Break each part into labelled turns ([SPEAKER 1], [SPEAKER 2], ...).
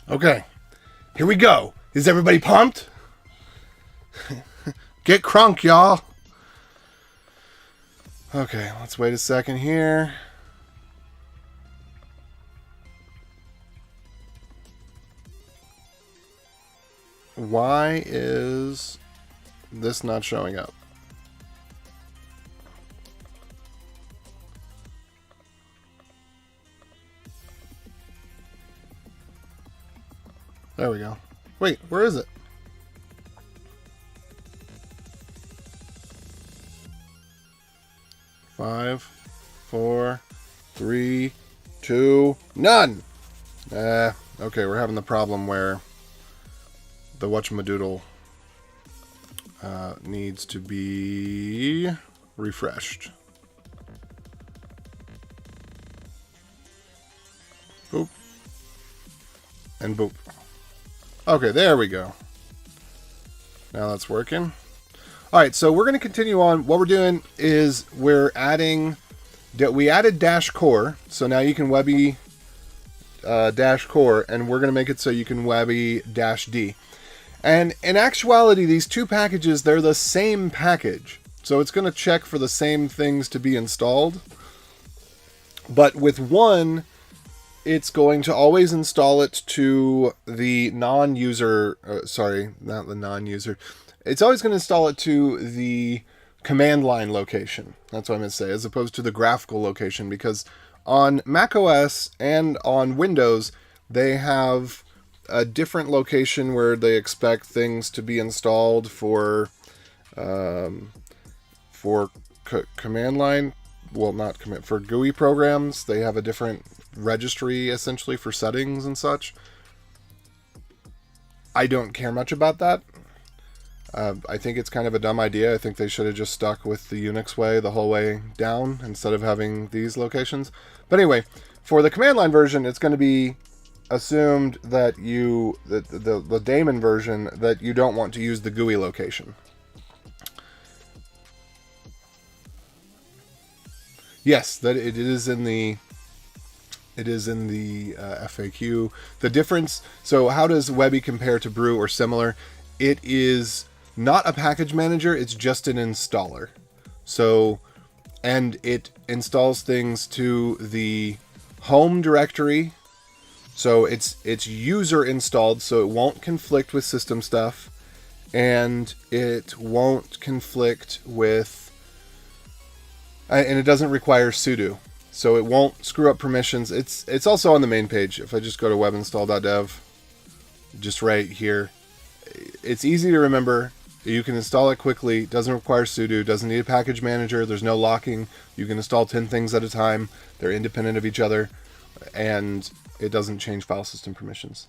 [SPEAKER 1] Okay, here we go. Is everybody pumped? Get crunk, y'all. Okay, let's wait a second here. Why is this not showing up? There we go. Wait, where is it? Five, 4, 3, 2, none. Okay, we're having the problem where the whatchamadoodle needs to be refreshed. Boop. And boop. Okay, there we go. Now that's working. All right, so we're going to continue on. What we're doing is we added dash core. So now you can Webby dash core, and we're going to make it so you can Webby dash D. And in actuality, these two packages, they're the same package. So it's going to check for the same things to be installed. But with one, it's going to always install it to the non-user, sorry, not the non-user. It's always going to install it to the command line location. That's what I'm going to say, as opposed to the graphical location, because on macOS and on Windows, they have a different location where they expect things to be installed for command line. Well, not command, for GUI programs. They have a different registry essentially for settings and such. I don't care much about that. I think it's kind of a dumb idea. I think they should have just stuck with the Unix way the whole way down instead of having these locations. But anyway, for the command line version, it's going to be assumed that the daemon version, that you don't want to use the GUI location. Yes, that it is in the FAQ. The difference, so how does Webby compare to Brew or similar? It is not a package manager, it's just an installer. So, and it installs things to the home directory. So it's user installed, so it won't conflict with system stuff, and it won't conflict with, and it doesn't require sudo. So it won't screw up permissions. It's also on the main page. If I just go to Webinstall.dev, just right here, it's easy to remember. You can install it quickly. Doesn't require sudo. Doesn't need a package manager. There's no locking. You can install 10 things at a time. They're independent of each other, and it doesn't change file system permissions.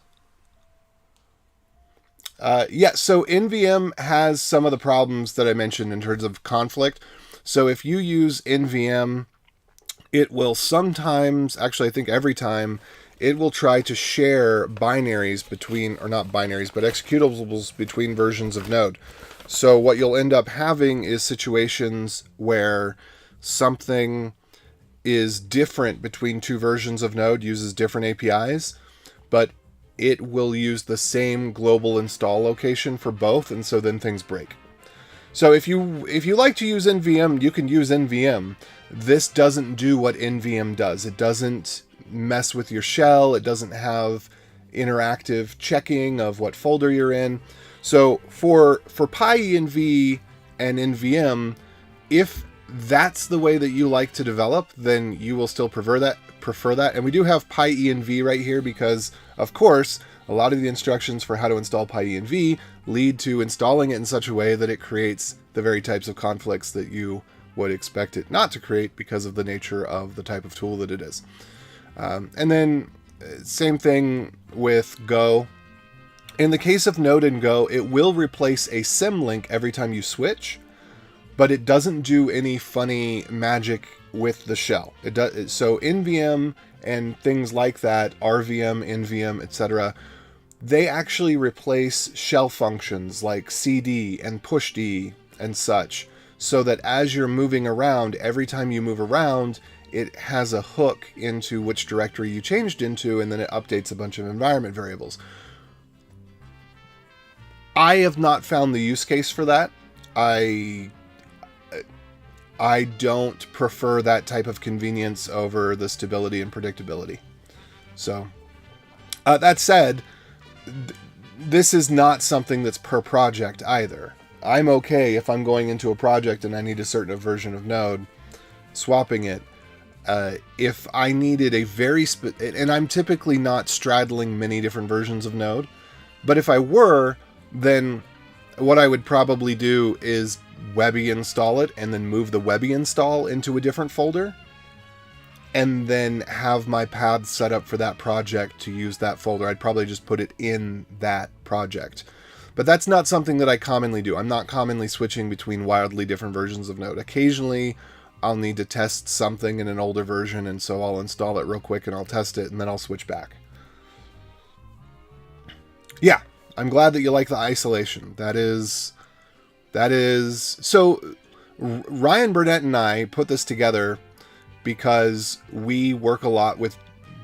[SPEAKER 1] Yeah, so NVM has some of the problems that I mentioned in terms of conflict. So if you use NVM, it will sometimes, actually I think every time, it will try to share binaries between, or not binaries, but executables between versions of Node. So what you'll end up having is situations where something is different between two versions of Node, uses different APIs, but it will use the same global install location for both, and so then things break. So if you like to use NVM, you can use NVM. This doesn't do what NVM does. It doesn't mess with your shell. It doesn't have interactive checking of what folder you're in. So for PyEnv and NVM, if that's the way that you like to develop, then you will still prefer that. And we do have PyEnv right here because, of course, a lot of the instructions for how to install PyEnv lead to installing it in such a way that it creates the very types of conflicts that you would expect it not to create because of the nature of the type of tool that it is. And then same thing with Go. In the case of Node and Go, it will replace a symlink every time you switch, but it doesn't do any funny magic with the shell. It does. So NVM and things like that, RVM, NVM, etc., they actually replace shell functions like cd and pushd and such, so that as you're moving around, every time you move around, it has a hook into which directory you changed into, and then it updates a bunch of environment variables. I have not found the use case for that. I don't prefer that type of convenience over the stability and predictability. So, that said, this is not something that's per project either. I'm okay if I'm going into a project and I need a certain version of Node, swapping it. If I needed a and I'm typically not straddling many different versions of Node, but if I were, then what I would probably do is Webby install it and then move the Webby install into a different folder, and then have my paths set up for that project to use that folder. I'd probably just put it in that project. But that's not something that I commonly do. I'm not commonly switching between wildly different versions of Node. Occasionally, I'll need to test something in an older version, and so I'll install it real quick and I'll test it, and then I'll switch back. Yeah, I'm glad that you like the isolation. That is... So, Ryan Burnett and I put this together because we work a lot with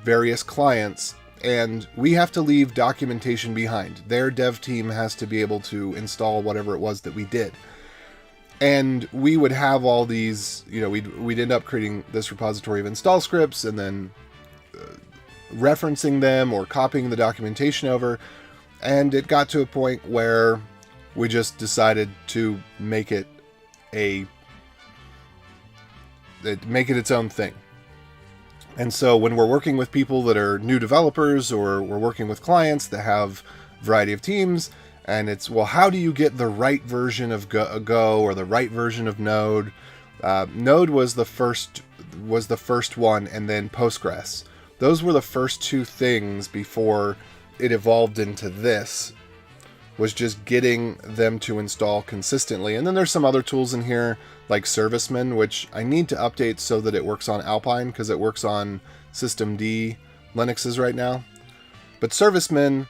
[SPEAKER 1] various clients, and we have to leave documentation behind. Their dev team has to be able to install whatever it was that we did. And we would have all these, we'd end up creating this repository of install scripts and then referencing them or copying the documentation over. And it got to a point where we just decided to make it its own thing. And so when we're working with people that are new developers, or we're working with clients that have a variety of teams, and it's, well, how do you get the right version of Go or the right version of Node? Node was the first one, and then Postgres. Those were the first two things before it evolved into this, was just getting them to install consistently. And then there's some other tools in here, like Serviceman, which I need to update so that it works on Alpine, because it works on System D Linuxes right now. But Serviceman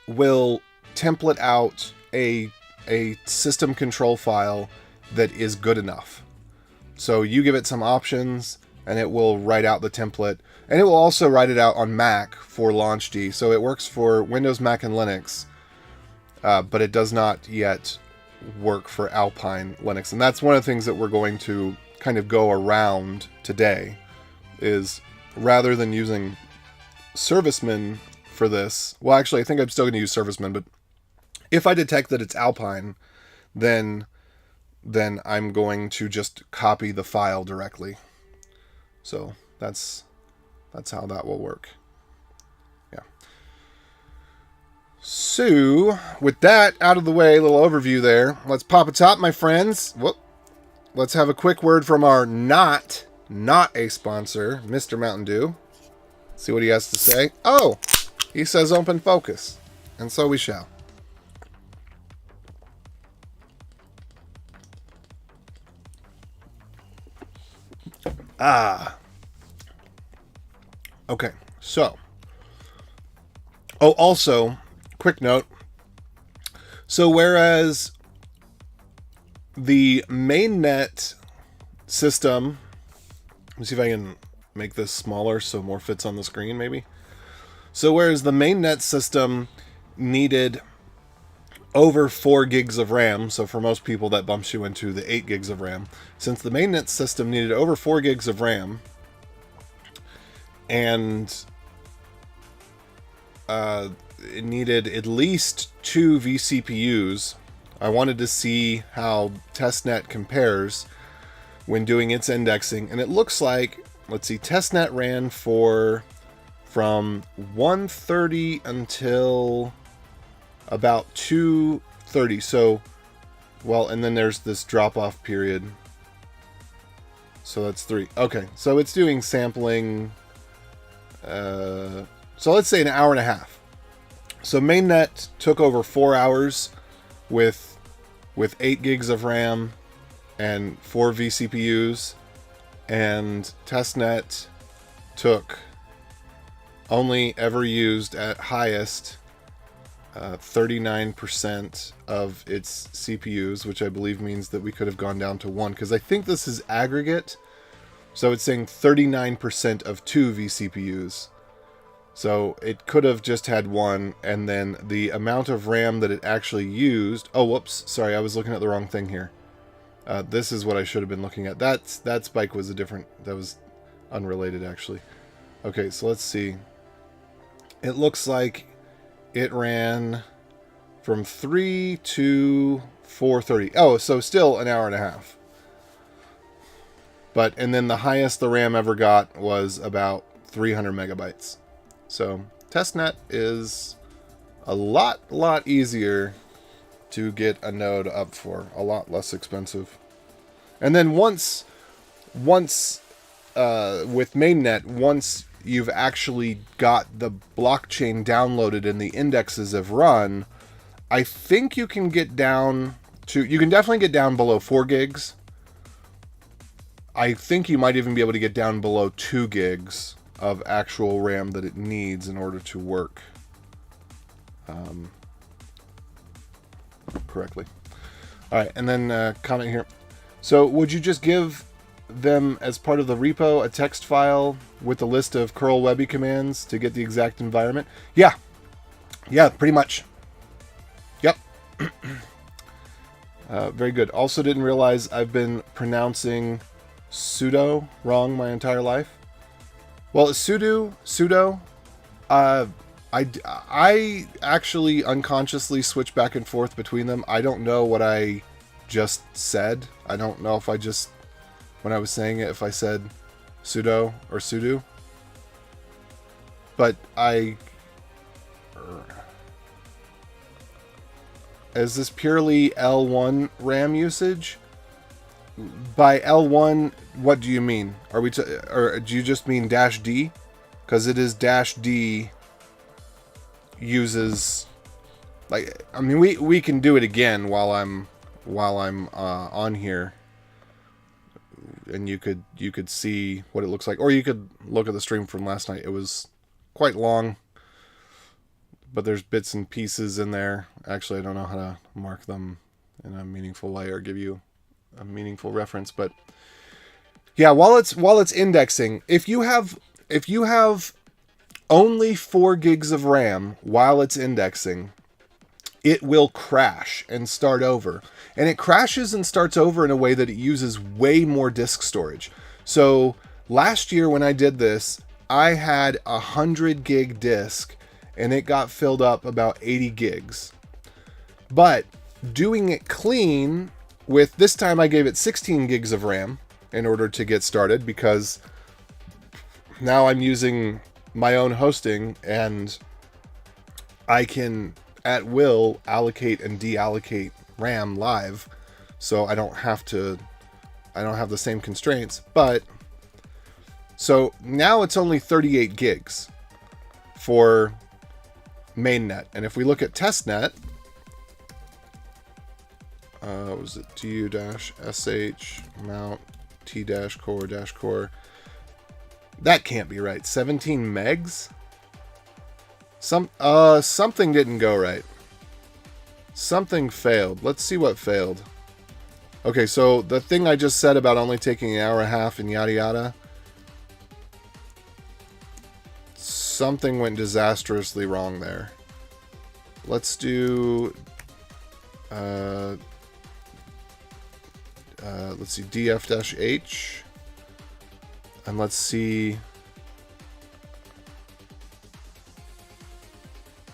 [SPEAKER 1] will template out a system control file that is good enough. So you give it some options, and it will write out the template. And it will also write it out on Mac for LaunchD. So it works for Windows, Mac, and Linux. But it does not yet work for Alpine Linux. And that's one of the things that we're going to kind of go around today, is rather than using Serviceman for this, well, actually, I think I'm still going to use Serviceman, but if I detect that it's Alpine, then I'm going to just copy the file directly. So that's how that will work. Yeah. So, with that out of the way, a little overview there, let's pop a top, my friends. Whoop. Let's have a quick word from our not a sponsor, Mr. Mountain Dew. See what he has to say. Oh, he says open focus. And so we shall. Okay, so. Oh, also, quick note. So whereas the mainnet system, let me see if I can make this smaller so more fits on the screen, maybe. So whereas the mainnet system needed over 4 gigs of RAM, so for most people that bumps you into the 8 gigs of RAM, since the mainnet system needed over 4 gigs of RAM, and it needed at least 2 vCPUs, I wanted to see how testnet compares when doing its indexing, and it looks like, let's see, testnet ran from 1:30 until about 2:30. So, well, and then there's this drop-off period. So that's 3. Okay, so it's doing sampling. So let's say an hour and a half. So mainnet took over 4 hours with 8 gigs of RAM and 4 vCPUs, and testnet took only ever used at highest 39% of its CPUs, which I believe means that we could have gone down to 1, because I think this is aggregate. So it's saying 39% of 2 vCPUs. So it could have just had 1, and then the amount of RAM that it actually used... Oh, whoops. Sorry, I was looking at the wrong thing here. This is what I should have been looking at. That spike was a different... That was unrelated, actually. Okay, so let's see. It looks like it ran from 3 to 4:30. Oh, so still an hour and a half. But, and then the highest the RAM ever got was about 300 megabytes. So, testnet is a lot easier to get a node up for. A lot less expensive. And then once with mainnet, once you've actually got the blockchain downloaded and the indexes have run, I think you can get down to... You can definitely get down below 4 gigs. I think you might even be able to get down below 2 gigs of actual RAM that it needs in order to work correctly. All right, and then comment here. So would you just give them as part of the repo a text file with a list of curl webby commands to get the exact environment? Yeah, pretty much. Yep. Very good. Also didn't realize I've been pronouncing sudo wrong my entire life. Well, sudo. I actually unconsciously switch back and forth between them. I don't know what I just said. I don't know if I just, when I was saying it, if I said sudo or sudo. But is this purely L1 RAM usage? By L1, what do you mean? Or do you just mean -D? Because it is -D uses, like, I mean, we can do it again while I'm on here, and you could see what it looks like, or you could look at the stream from last night. It was quite long, but there's bits and pieces in there. Actually, I don't know how to mark them in a meaningful way or give you a meaningful reference, but yeah, while it's indexing, if you have only 4 gigs of RAM while it's indexing, it will crash and start over. And it crashes and starts over in a way that it uses way more disk storage. So last year when I did this, I had a 100 gig disk and it got filled up about 80 gigs. But doing it clean, with this time I gave it 16 gigs of RAM in order to get started, because now I'm using my own hosting and I can at will allocate and deallocate RAM live, so I don't have the same constraints. But so now it's only 38 gigs for mainnet, and if we look at testnet, was it du-sh mount t-core-core? That can't be right. 17 megs? Something didn't go right. Something failed. Let's see what failed. Okay, so the thing I just said about only taking an hour and a half and yada yada, something went disastrously wrong there. Let's do let's see, df-h, and let's see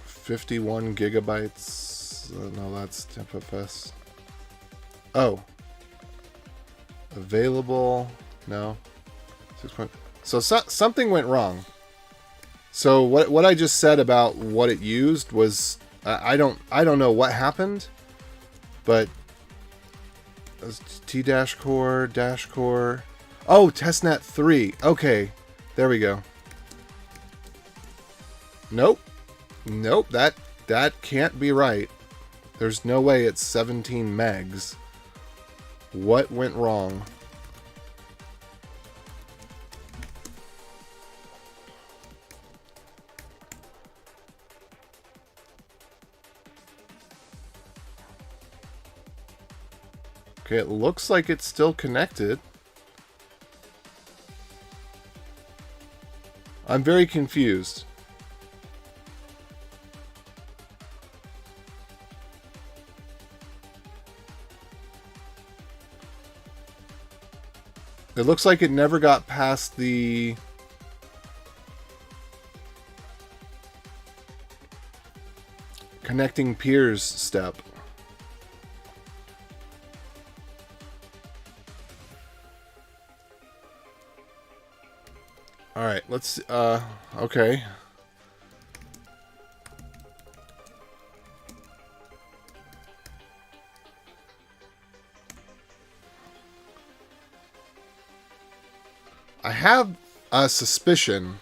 [SPEAKER 1] 51 gigabytes. No, that's TempFS. Oh, available. No, 6. So something went wrong. So what I just said about what it used was, I don't know what happened, but t-core, -core. Oh, testnet 3. Okay, there we go. Nope, that can't be right. There's no way it's 17 megs. What went wrong? Okay, it looks like it's still connected. I'm very confused. It looks like it never got past the connecting peers step. All right, let's okay. I have a suspicion.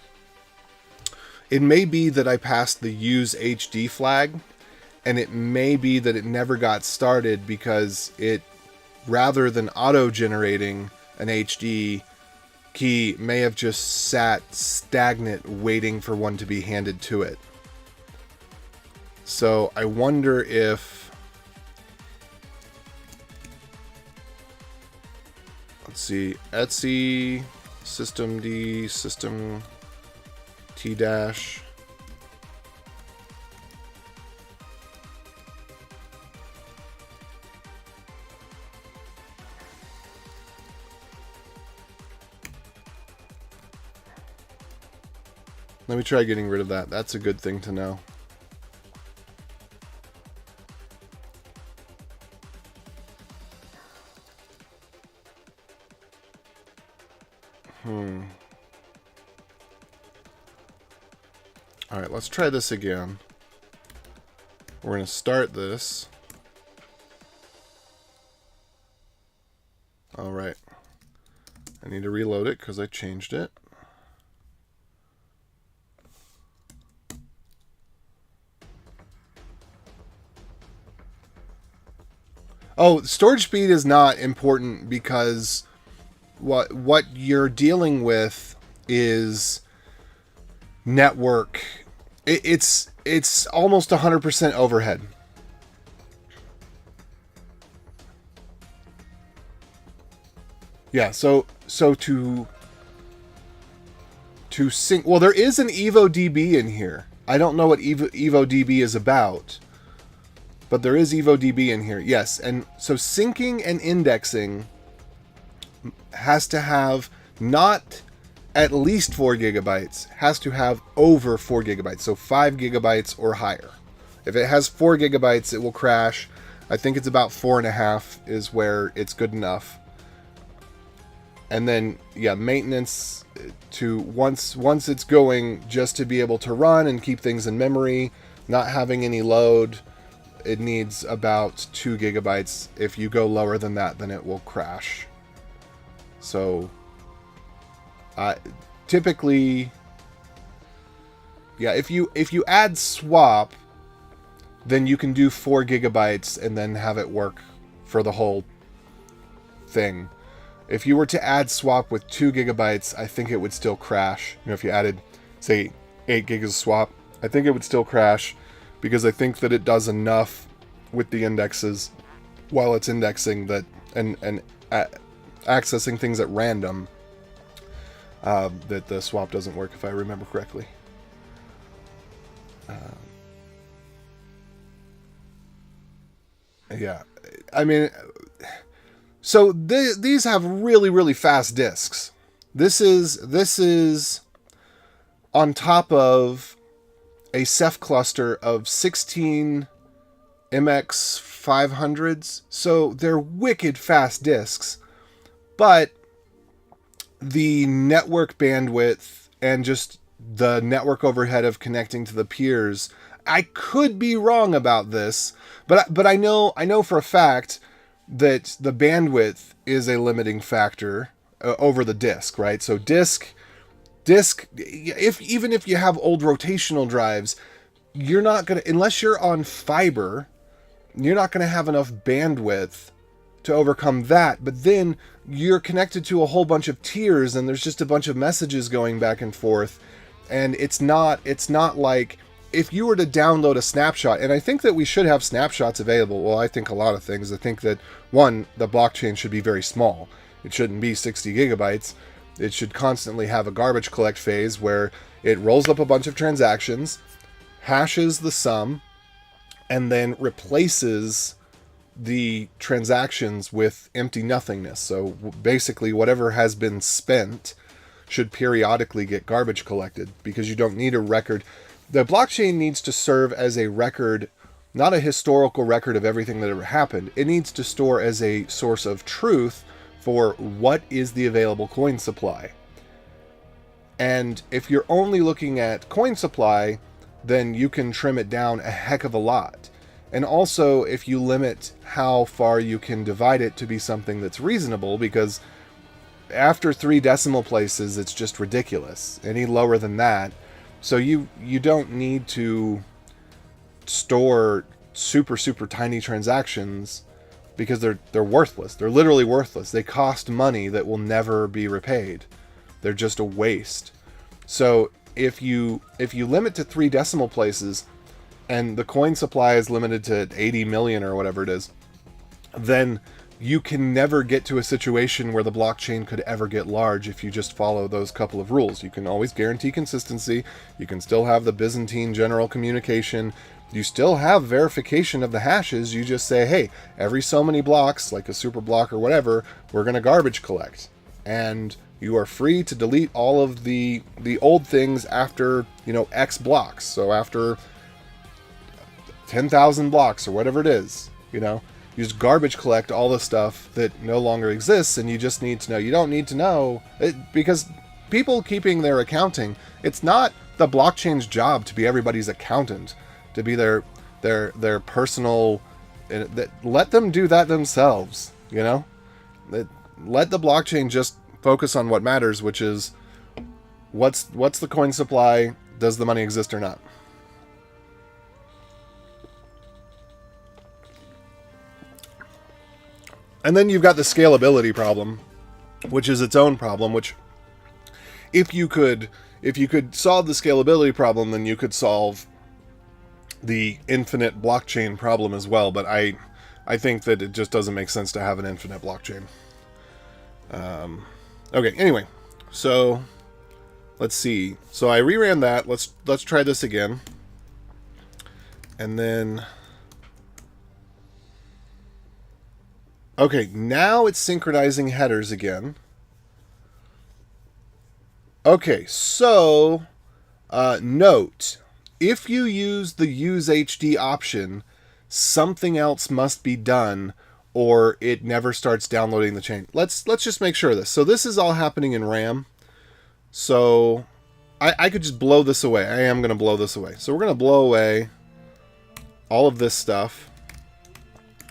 [SPEAKER 1] It may be that I passed the use HD flag, and it may be that it never got started because it, rather than auto-generating an HD key, may have just sat stagnant waiting for one to be handed to it. So I wonder if... Let's see, Etsy... System D, System T dash. Let me try getting rid of that. That's a good thing to know. Alright, let's try this again. We're going to start this. Alright. I need to reload it because I changed it. Oh, storage speed is not important because what you're dealing with is network. It's almost 100% overhead. Yeah, so to sync, well, there is an EvoDB in here. I don't know what EvoDB is about, but there is EvoDB in here. Yes, and so syncing and indexing has to have not at least 4 gigabytes, has to have over 4 gigabytes, so 5 gigabytes or higher. If it has 4 gigabytes, it will crash. I think it's about 4.5 is where it's good enough. And then, yeah, maintenance to once it's going, just to be able to run and keep things in memory, not having any load, it needs about 2 gigabytes. If you go lower than that, then it will crash. So typically, yeah, if you add swap, then you can do 4 gigabytes and then have it work for the whole thing. If you were to add swap with 2 gigabytes, I think it would still crash. You know, if you added, say, 8 gigs of swap, I think it would still crash because I think that it does enough with the indexes while it's indexing that and accessing things at random that the swap doesn't work, if I remember correctly. Yeah, I mean, so these have really, really fast disks. This is on top of a Ceph cluster of 16 MX500s, so they're wicked fast disks, but the network bandwidth and just the network overhead of connecting to the peers, I could be wrong about this, but I know for a fact that the bandwidth is a limiting factor over the disk, right? So disk, even if you have old rotational drives, you're not gonna, unless you're on fiber, you're not gonna have enough bandwidth to overcome that. But then you're connected to a whole bunch of tiers, and there's just a bunch of messages going back and forth, and it's not like if you were to download a snapshot, and I think that we should have snapshots available. Well, I think a lot of things. I think that, one, the blockchain should be very small. It shouldn't be 60 gigabytes. It should constantly have a garbage collect phase where It rolls up a bunch of transactions, hashes the sum, and then replaces the transactions with empty nothingness. So basically whatever has been spent should periodically get garbage collected, because you don't need a record. The blockchain needs to serve as a record, not a historical record of everything that ever happened. It needs to store as a source of truth for what is the available coin supply. And if you're only looking at coin supply, then you can trim it down a heck of a lot. And also, if you limit how far you can divide it to be something that's reasonable, because after 3 decimal places, it's just ridiculous. Any lower than that. So you don't need to store super tiny transactions, because they're worthless. They're literally worthless. They cost money that will never be repaid. They're just a waste. So if you limit to 3 decimal places, and the coin supply is limited to 80 million or whatever it is, then you can never get to a situation where the blockchain could ever get large if you just follow those couple of rules. You can always guarantee consistency. You can still have the Byzantine general communication. You still have verification of the hashes. You just say, hey, every so many blocks, like a super block or whatever, we're going to garbage collect. And you are free to delete all of the old things after, X blocks. So after 10,000 blocks or whatever it is, you just garbage collect all the stuff that no longer exists, and you just need to know. You don't need to know it, because people keeping their accounting, it's not the blockchain's job to be everybody's accountant, to be their personal. Let them do that themselves. Let the blockchain just focus on what matters, which is what's the coin supply, does the money exist or not. And then you've got the scalability problem, which is its own problem, which if you could solve the scalability problem, then you could solve the infinite blockchain problem as well. But I think that it just doesn't make sense to have an infinite blockchain. Okay, anyway, so let's see. So I reran that. Let's try this again. And then okay, now it's synchronizing headers again. Okay, so note, if you use the use HD option, something else must be done, or it never starts downloading the chain. Let's just make sure of this. So this is all happening in RAM. So I could just blow this away. I am going to blow this away. So we're going to blow away all of this stuff.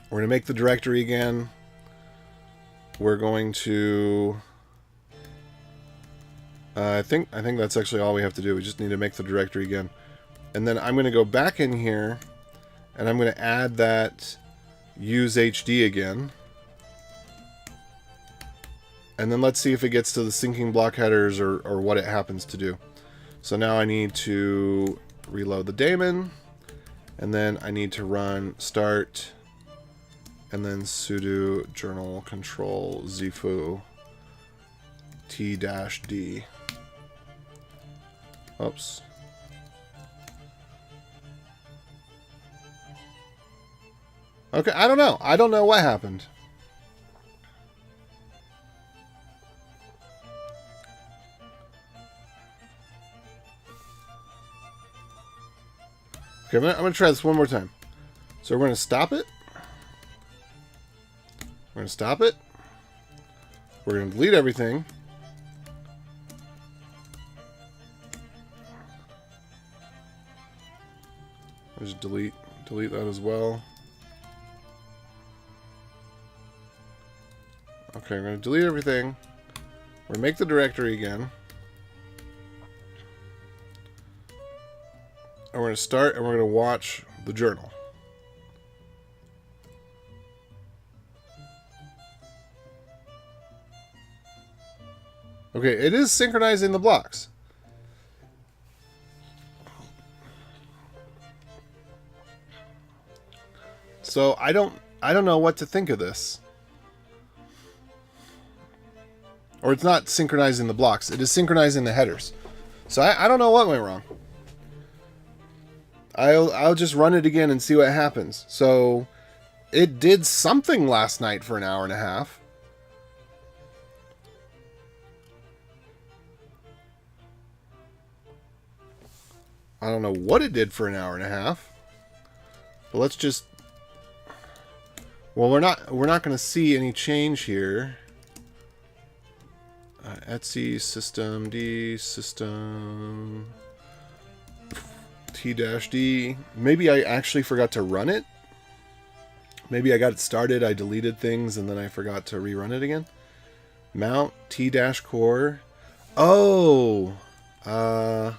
[SPEAKER 1] We're going to make the directory again. We're going to... I think that's actually all we have to do. We just need to make the directory again. And then I'm going to go back in here, and I'm going to add that use HD again. And then let's see if it gets to the syncing block headers or what it happens to do. So now I need to reload the daemon, and then I need to run start, and then sudo journal control zfoo t-d. Oops. Okay, I don't know. I don't know what happened. Okay, I'm gonna try this one more time. So we're gonna stop it. We're gonna stop it. We're gonna delete everything. I'll just delete that as well. Okay, I'm going to delete everything. We're going to make the directory again. And we're going to start, and we're going to watch the journal. Okay, it is synchronizing the blocks. So I don't know what to think of this. Or it's not synchronizing the blocks. It is synchronizing the headers. So I don't know what went wrong. I'll just run it again and see what happens. So it did something last night for an hour and a half. I don't know what it did for an hour and a half. But let's just... Well, we're not going to see any change here. Etsy system D system T-D. Maybe I actually forgot to run it. Maybe I got it started, I deleted things, and then I forgot to rerun it again. Mount T-Core. Oh! I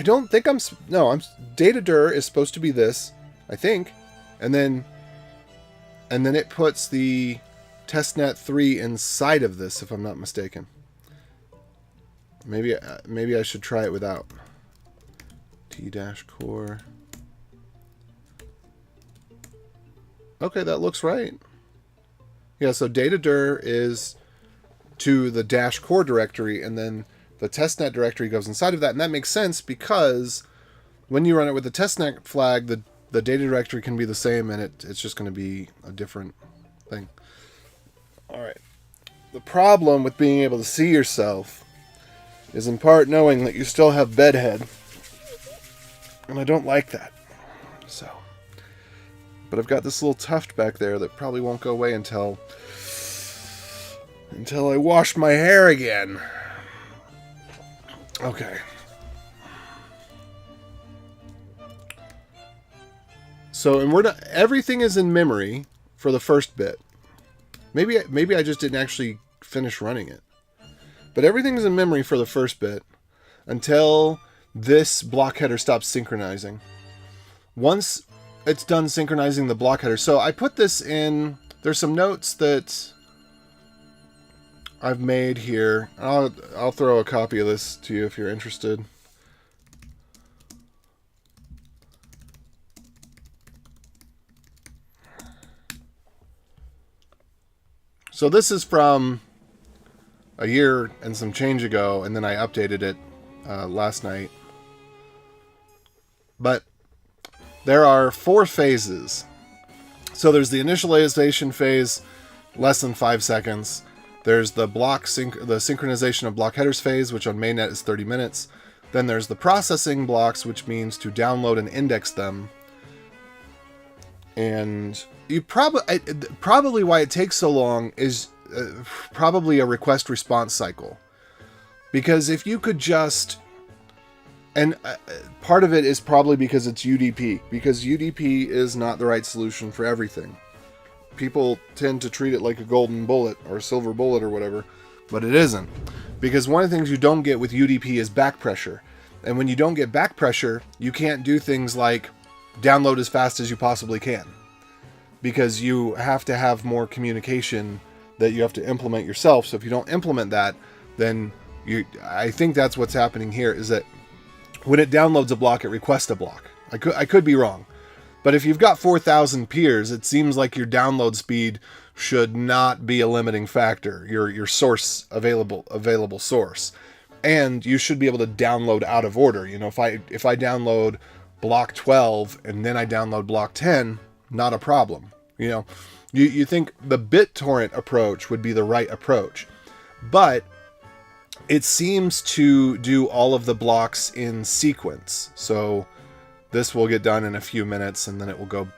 [SPEAKER 1] don't think I'm... No, data_dir is supposed to be this, I think. And then it puts the testnet 3 inside of this, if I'm not mistaken. Maybe I should try it without. T-Core. Okay, that looks right. Yeah, so data_dir is to the -core directory, and then the testnet directory goes inside of that, and that makes sense because when you run it with the testnet flag, the data directory can be the same, and it's just going to be a different thing. All right. The problem with being able to see yourself is in part knowing that you still have bedhead, and I don't like that. So, but I've got this little tuft back there that probably won't go away until I wash my hair again. Okay. So, and everything is in memory for the first bit. Maybe I just didn't actually finish running it. But everything's in memory for the first bit until this block header stops synchronizing. Once it's done synchronizing the block header. So I put this in, there's some notes that I've made here. I'll throw a copy of this to you if you're interested. So this is from a year and some change ago, and then I updated it last night. But there are 4 phases. So there's the initialization phase, less than 5 seconds. There's the synchronization of block headers phase, which on mainnet is 30 minutes. Then there's the processing blocks, which means to download and index them. And you probably why it takes so long is probably a request response cycle. Because if you could just... And part of it is probably because it's UDP. Because UDP is not the right solution for everything. People tend to treat it like a golden bullet or a silver bullet or whatever. But it isn't. Because one of the things you don't get with UDP is back pressure. And when you don't get back pressure, you can't do things like download as fast as you possibly can. Because you have to have more communication that you have to implement yourself. So if you don't implement that, then I think that's what's happening here, is that when it downloads a block, it requests a block. I could be wrong. But if you've got 4,000 peers, it seems like your download speed should not be a limiting factor. Your source available source. And you should be able to download out of order. You know, if I download block 12 and then I download block 10, not a problem. You know, you think the BitTorrent approach would be the right approach. But it seems to do all of the blocks in sequence. So this will get done in a few minutes, and then it'll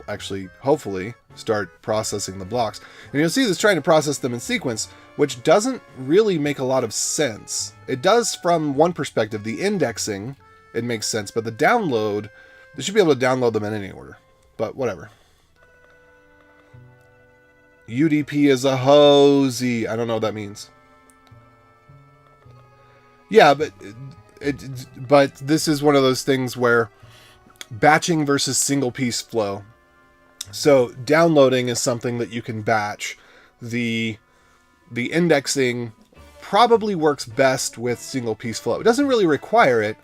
[SPEAKER 1] actually, hopefully, start processing the blocks. And you'll see this trying to process them in sequence, which doesn't really make a lot of sense. It does from one perspective. The indexing, it makes sense, but the download, they should be able to download them in any order. But whatever. UDP is a hosey. I don't know what that means. Yeah, but this is one of those things where batching versus single piece flow. So downloading is something that you can batch. The indexing probably works best with single piece flow. It doesn't really require it,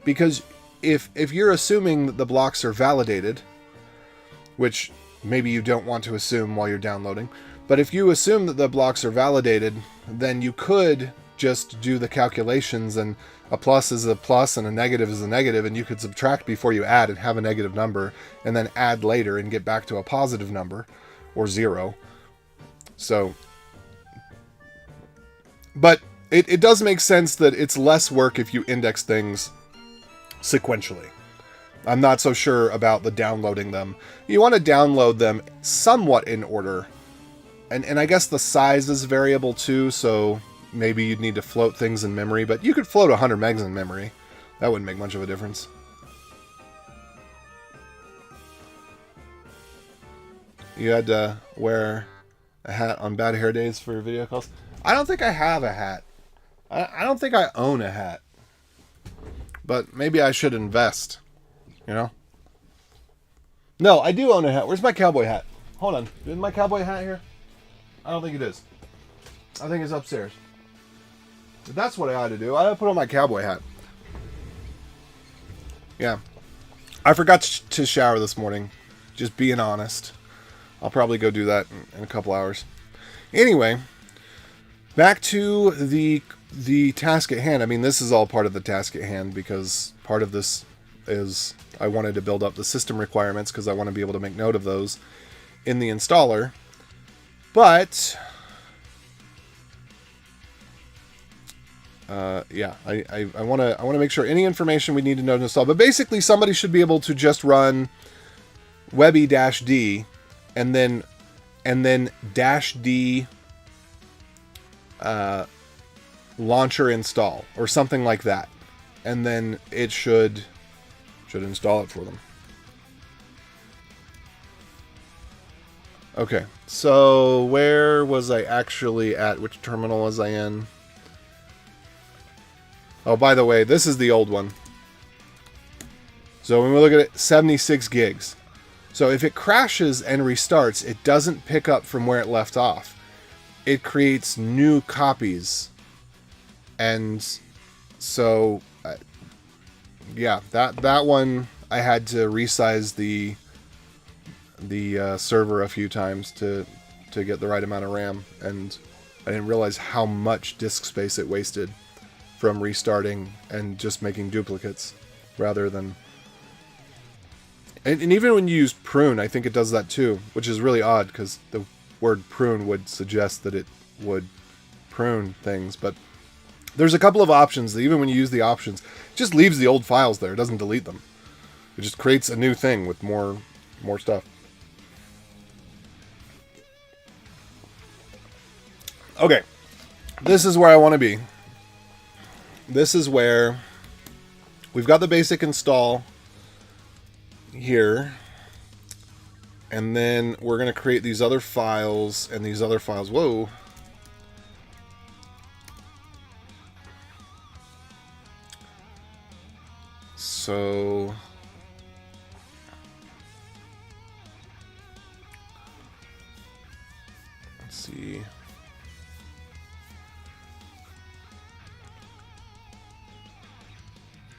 [SPEAKER 1] because if you're assuming that the blocks are validated, which maybe you don't want to assume while you're downloading, But if you assume that the blocks are validated, then you could just do the calculations, and a plus is a plus and a negative is a negative, and you could subtract before you add and have a negative number, and then add later and get back to a positive number, or 0. So, but it does make sense that it's less work if you index things sequentially. I'm not so sure about the downloading them. You want to download them somewhat in order. And I guess the size is variable too, so maybe you'd need to float things in memory, but you could float 100 megs in memory. That wouldn't make much of a difference. You had to wear a hat on bad hair days for video calls? I don't think I have a hat. I don't think I own a hat. But maybe I should invest. You know? No, I do own a hat. Where's my cowboy hat? Hold on. Is my cowboy hat here? I don't think it is. I think it's upstairs. But that's what I ought to do. I ought to put on my cowboy hat. Yeah. I forgot to shower this morning. Just being honest. I'll probably go do that in a couple hours. Anyway, back to the task at hand. I mean, this is all part of the task at hand because part of this is I wanted to build up the system requirements because I want to be able to make note of those in the installer. But yeah, I want to make sure any information we need to know to install. But basically, somebody should be able to just run Webby-D and then -D launcher install or something like that, and then it should install it for them. Okay, so where was I actually at? Which terminal was I in? Oh, by the way, this is the old one. So when we look at it, 76 gigs. So if it crashes and restarts, it doesn't pick up from where it left off. It creates new copies. And so, yeah, that one, I had to resize the server a few times to get the right amount of RAM, and I didn't realize how much disk space it wasted from restarting and just making duplicates rather than... And even when you use prune, I think it does that too, which is really odd because the word prune would suggest that it would prune things, but there's a couple of options that even when you use the options, it just leaves the old files there. It doesn't delete them. It just creates a new thing with more stuff. Okay, this is where I want to be. This is where we've got the basic install here, and then we're going to create these other files and these other files. Whoa. So let's see.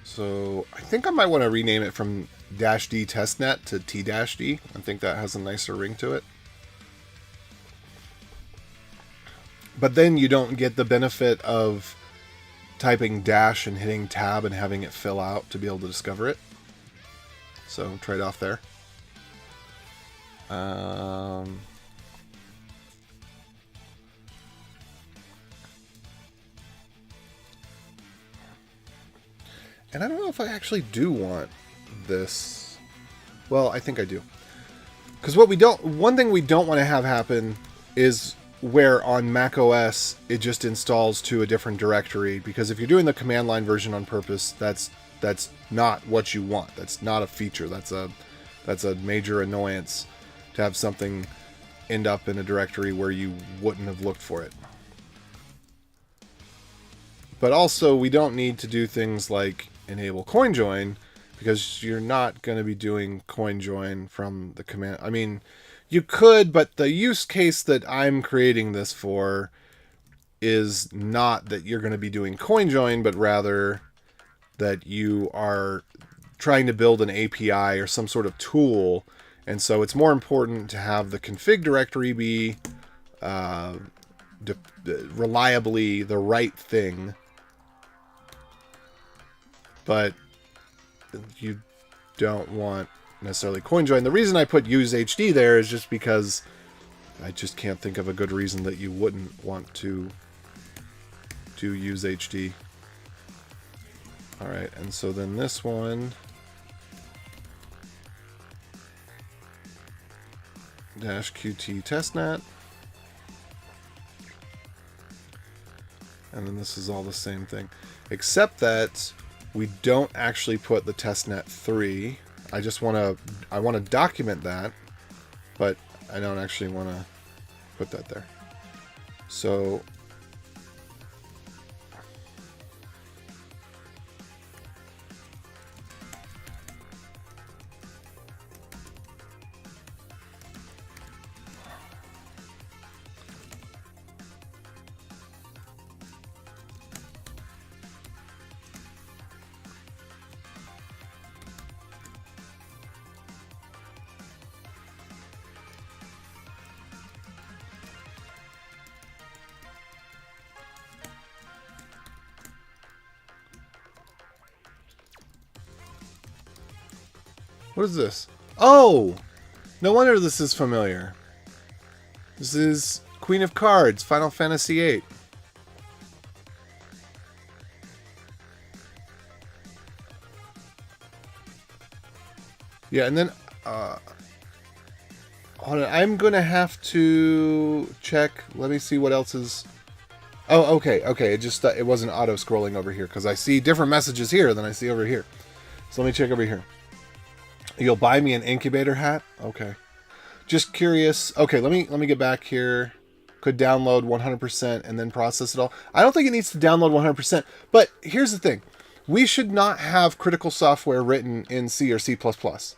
[SPEAKER 1] So I think I might want to rename it from -D testnet to T-D. I think that has a nicer ring to it. But then you don't get the benefit of typing dash and hitting tab and having it fill out to be able to discover it. So trade-off there. And I don't know if I actually do want this. Well, I think I do. Because one thing we don't want to have happen is where on Mac OS it just installs to a different directory, because if you're doing the command line version on purpose, that's not what you want. That's not a feature. That's a major annoyance to have something end up in a directory where you wouldn't have looked for it. But also, we don't need to do things like enable CoinJoin, because you're not going to be doing CoinJoin from the command. I mean, you could, but the use case that I'm creating this for is not that you're going to be doing CoinJoin, but rather that you are trying to build an API or some sort of tool. And so it's more important to have the config directory be reliably the right thing, but you don't want necessarily CoinJoin. The reason I put use HD there is just because I just can't think of a good reason that you wouldn't want to use HD. All right, and so then this one -qt testnet, and then this is all the same thing, except that we don't actually put the testnet 3. I want to document that, but I don't actually want to put that there. So what is this? Oh! No wonder this is familiar. This is Queen of Cards, Final Fantasy VIII. Yeah, and then hold on, I'm gonna have to check. Let me see what else is. Oh, okay. It just it wasn't auto scrolling over here because I see different messages here than I see over here. So let me check over here. You'll buy me an incubator hat? Okay. Just curious. Okay, let me get back here. Could download 100% and then process it all. I don't think it needs to download 100%, but here's the thing. We should not have critical software written in C or C++.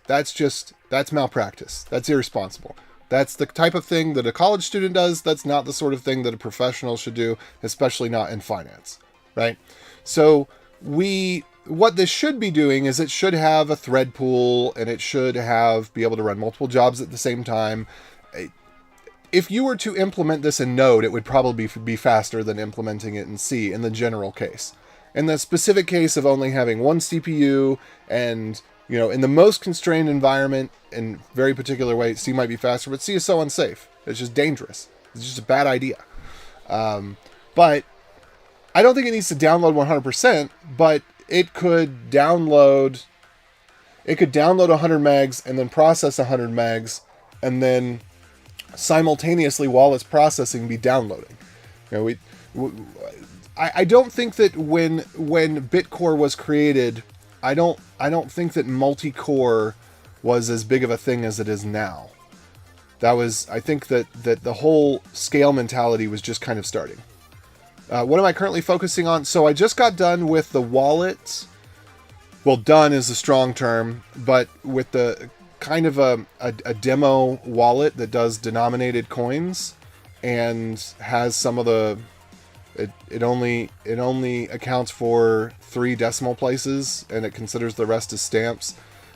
[SPEAKER 1] That's malpractice. That's irresponsible. That's the type of thing that a college student does. That's not the sort of thing that a professional should do, especially not in finance, right? So what this should be doing is it should have a thread pool, and it should be able to run multiple jobs at the same time. If you were to implement this in Node, it would probably be faster than implementing it in C in the general case. In the specific case of only having one CPU and, in the most constrained environment, in very particular way, C might be faster, but C is so unsafe. It's just dangerous. It's just a bad idea. But I don't think it needs to download 100%, but it could download 100 megs and then process 100 megs and then simultaneously while it's processing be downloading. I don't think that when Bitcore was created, I don't think that multi-core was as big of a thing as it is now. I think that the whole scale mentality was just kind of starting. What am I currently focusing on? So I just got done with the wallet. Well, done is a strong term, but with the kind of a demo wallet that does denominated coins and has some of the. It only accounts for 3 decimal places and it considers the rest as stamps.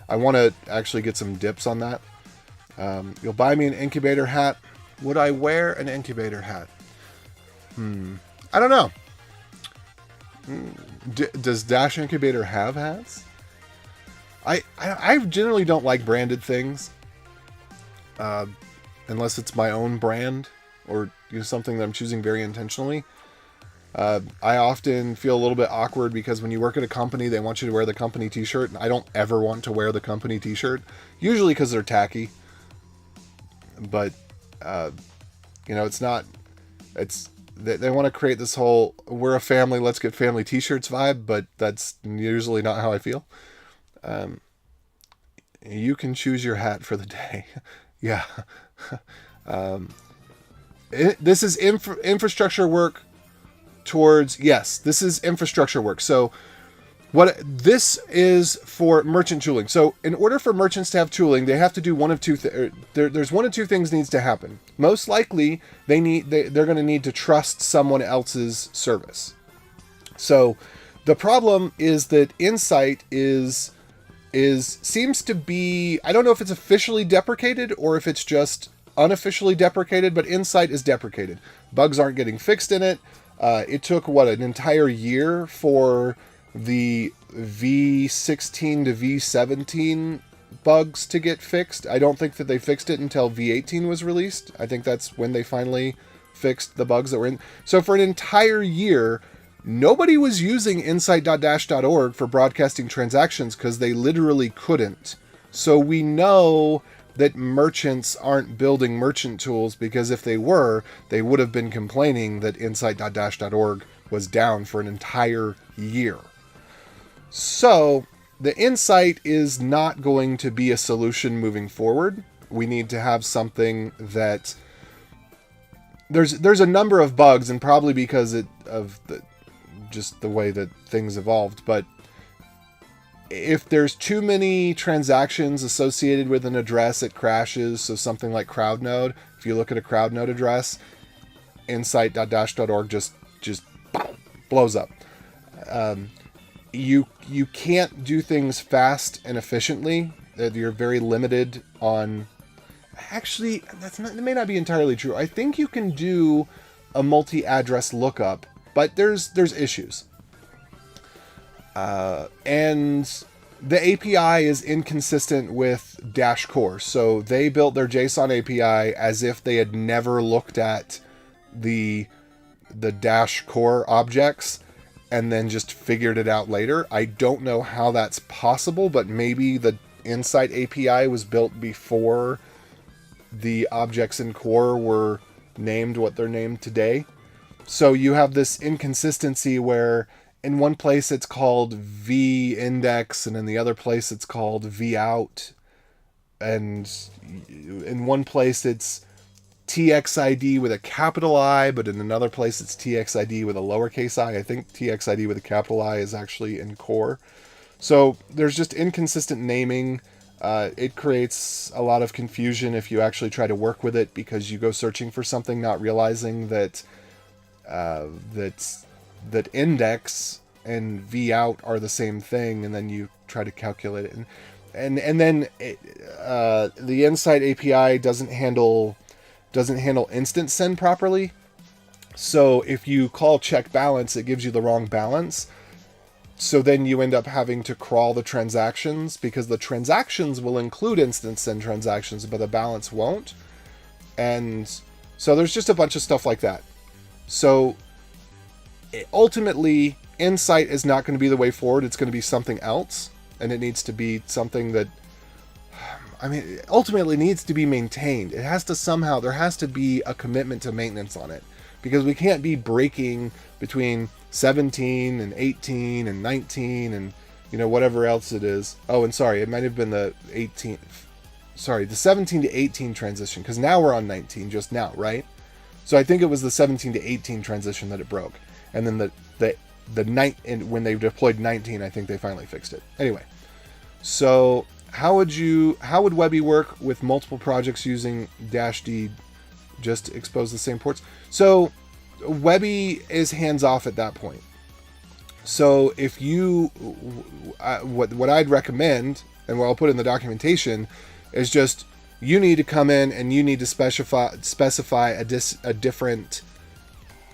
[SPEAKER 1] I want to actually get some dips on that. You'll buy me an incubator hat. Would I wear an incubator hat? I don't know. Does Dash Incubator have hats? I generally don't like branded things, unless it's my own brand or something that I'm choosing very intentionally. I often feel a little bit awkward because when you work at a company, they want you to wear the company t-shirt, and I don't ever want to wear the company t-shirt, usually because they're tacky. But, it's not, they want to create this whole, we're a family, let's get family t-shirts vibe, but that's usually not how I feel. You can choose your hat for the day. Yeah. This is infrastructure work towards, yes, this is infrastructure work. So what this is for merchant tooling. So in order for merchants to have tooling, they have to do one of two there's one of two things needs to happen. Most likely they're going to need to trust someone else's service. So the problem is that Insight seems to be, I don't know if it's officially deprecated or if it's just unofficially deprecated, but Insight is deprecated. Bugs aren't getting fixed in it. It took, an entire year for the V16 to V17 bugs to get fixed. I don't think that they fixed it until V18 was released. I think that's when they finally fixed the bugs that were in. So for an entire year, nobody was using insight.dash.org for broadcasting transactions because they literally couldn't. So we know that merchants aren't building merchant tools, because if they were, they would have been complaining that insight.dash.org was down for an entire year. So the Insight is not going to be a solution moving forward. We need to have something that there's a number of bugs, and probably because of just the way that things evolved, but if there's too many transactions associated with an address, it crashes. So something like CrowdNode, if you look at a CrowdNode address, insight.dash.org just blows up. You can't do things fast and efficiently. You're very limited on... Actually, that may not be entirely true. I think you can do a multi-address lookup, but there's issues. And the API is inconsistent with Dash Core. So they built their JSON API as if they had never looked at the Dash Core objects and then just figured it out later. I don't know how that's possible, but maybe the Insight API was built before the objects in Core were named what they're named today. So you have this inconsistency where in one place it's called v-index, and in the other place it's called v-out. And in one place it's txid with a capital I, but in another place it's txid with a lowercase I. I think txid with a capital I is actually in Core. So there's just inconsistent naming. It creates a lot of confusion if you actually try to work with it, because you go searching for something not realizing that that index and v-out are the same thing, and then you try to calculate it. And then the Insight API doesn't handle instant send properly. So if you call check balance, it gives you the wrong balance. So then you end up having to crawl the transactions, because the transactions will include instant send transactions, but the balance won't. And so there's just a bunch of stuff like that. So ultimately, Insight is not going to be the way forward. It's going to be something else. And it needs to be something that, ultimately needs to be maintained. It has to there has to be a commitment to maintenance on it. Because we can't be breaking between 17 and 18 and 19 and, whatever else it is. Oh, and sorry, it might have been the 17 to 18 transition, because now we're on 19 just now, right? So I think it was the 17 to 18 transition that it broke. And then when they deployed 19, I think they finally fixed it. Anyway, so how would Webby work with multiple projects using -d? Just expose the same ports. So Webby is hands off at that point. So if you, what I'd recommend, and what I'll put in the documentation, is just you need to come in and you need to specify a different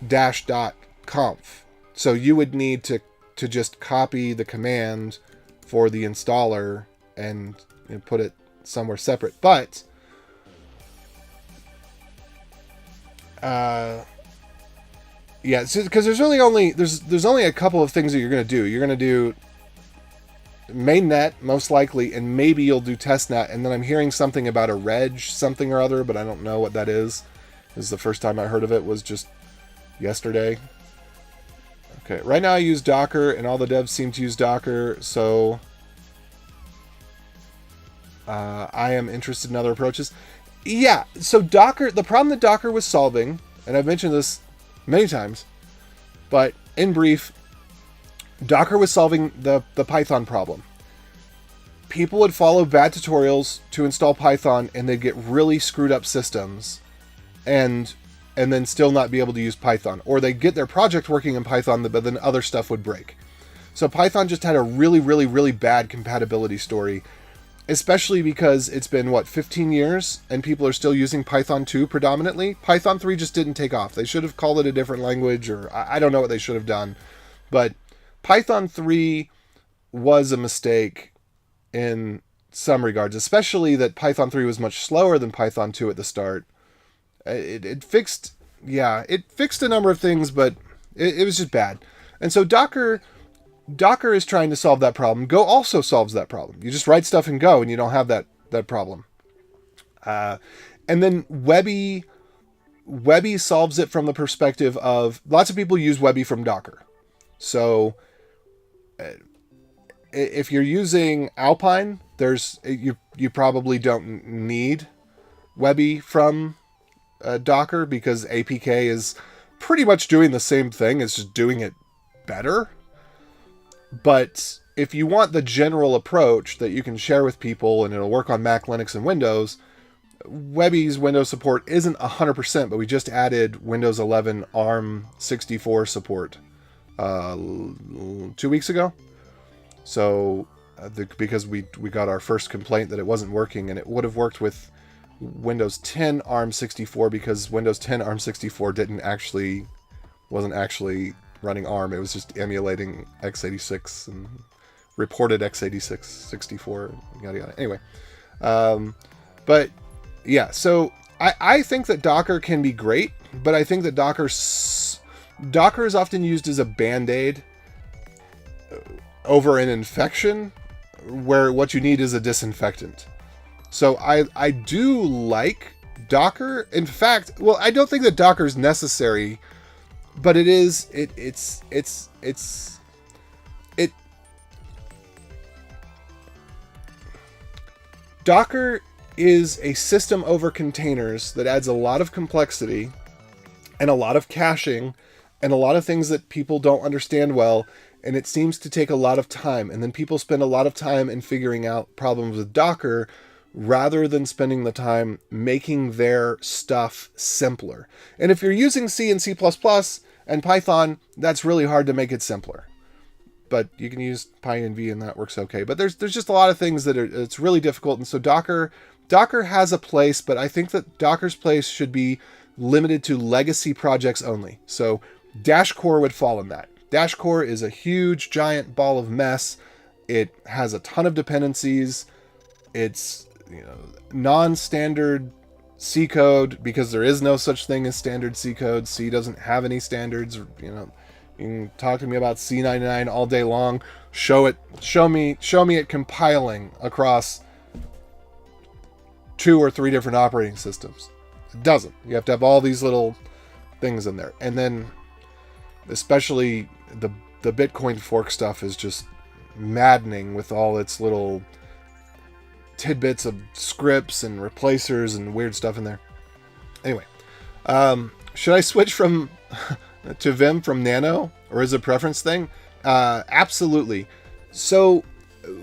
[SPEAKER 1] dash.conf. So you would need to just copy the command for the installer and put it somewhere separate. But yeah, because there's only a couple of things that you're going to do. You're going to do mainnet, most likely, and maybe you'll do testnet. And then I'm hearing something about a reg something or other, but I don't know what that is. This is the first time I heard of it, was just yesterday. Okay, right now I use Docker, and all the devs seem to use Docker, so I am interested in other approaches. Yeah, so Docker, the problem that Docker was solving, and I've mentioned this many times, but in brief, Docker was solving the Python problem. People would follow bad tutorials to install Python, and they'd get really screwed up systems, and then still not be able to use Python. Or they'd get their project working in Python, but then other stuff would break. So Python just had a really, really, really bad compatibility story. especially because it's been, 15 years, and people are still using Python 2 predominantly. Python 3 just didn't take off. They should have called it a different language, or I don't know what they should have done. But Python 3 was a mistake in some regards, especially that Python 3 was much slower than Python 2 at the start. It fixed a number of things, but it was just bad. And so Docker is trying to solve that problem. Go also solves that problem. You just write stuff in Go and you don't have that problem. And then Webby solves it from the perspective of lots of people use Webby from Docker. So if you're using Alpine, you probably don't need Webby from Docker, because APK is pretty much doing the same thing. It's just doing it better. But if you want the general approach that you can share with people and it'll work on Mac, Linux, and Windows, Webby's Windows support isn't 100%, but we just added Windows 11 ARM64 support 2 weeks ago. So because we got our first complaint that it wasn't working, and it would have worked with Windows 10 ARM64, because Windows 10 ARM64 wasn't actually running ARM. It was just emulating x86 and reported x86 64, yada yada. Anyway, but yeah, so I think that Docker can be great, but I think that Docker is often used as a band-aid over an infection, where what you need is a disinfectant. So I do like Docker. In fact, well, I don't think that Docker is necessary, but Docker is a system over containers that adds a lot of complexity and a lot of caching and a lot of things that people don't understand well, and it seems to take a lot of time. And then people spend a lot of time in figuring out problems with Docker rather than spending the time making their stuff simpler. And if you're using C and C++ and Python, that's really hard to make it simpler. But you can use PyEnv and that works okay. But there's just a lot of things that it's really difficult. And so Docker has a place, but I think that Docker's place should be limited to legacy projects only. So DashCore would fall in that. DashCore is a huge, giant ball of mess. It has a ton of dependencies. It's non-standard C code, because there is no such thing as standard C code. C doesn't have any standards. You can talk to me about C99 all day long. Show me it compiling across 2 or 3 different operating systems. It doesn't. You have to have all these little things in there. And then especially the Bitcoin fork stuff is just maddening with all its little tidbits of scripts and replacers and weird stuff in there. Anyway, should I switch from to Vim from Nano, or is it a preference thing? Absolutely. So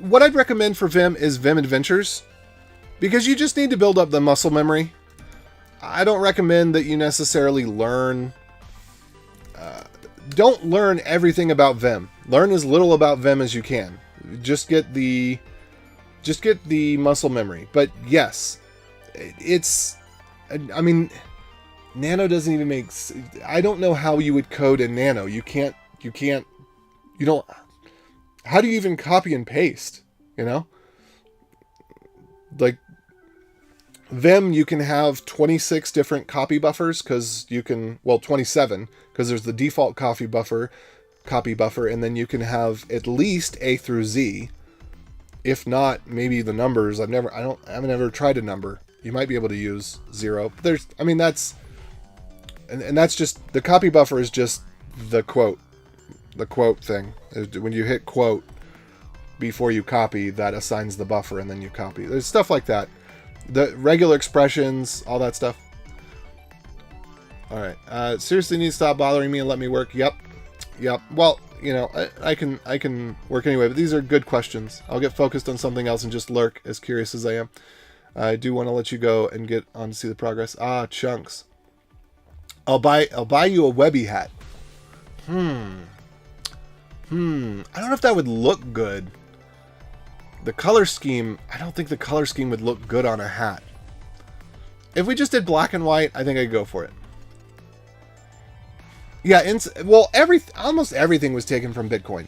[SPEAKER 1] what I'd recommend for Vim is Vim Adventures, because you just need to build up the muscle memory. I don't recommend that you necessarily don't learn everything about Vim. Learn as little about Vim as you can. Just get the muscle memory. But yes, Nano doesn't even make, I don't know how you would code in Nano. You don't, how do you even copy and paste? Like Vim, you can have 26 different copy buffers, 27, because there's the default copy buffer, and then you can have at least A through Z. If not, maybe the numbers. I haven't ever tried a number. You might be able to use 0. But that's just, the copy buffer is just the quote thing. When you hit quote before you copy, that assigns the buffer, and then you copy. There's stuff like that. The regular expressions, all that stuff. All right. Seriously, need to stop bothering me and let me work. Yep. Well, I can work anyway, but these are good questions. I'll get focused on something else and just lurk, as curious as I am. I do want to let you go and get on to see the progress. Chunks. I'll buy you a Webby hat. I don't know if that would look good. the color scheme, I don't think the color scheme would look good on a hat. If we just did black and white, I think I'd go for it. Yeah, well, almost everything was taken from Bitcoin.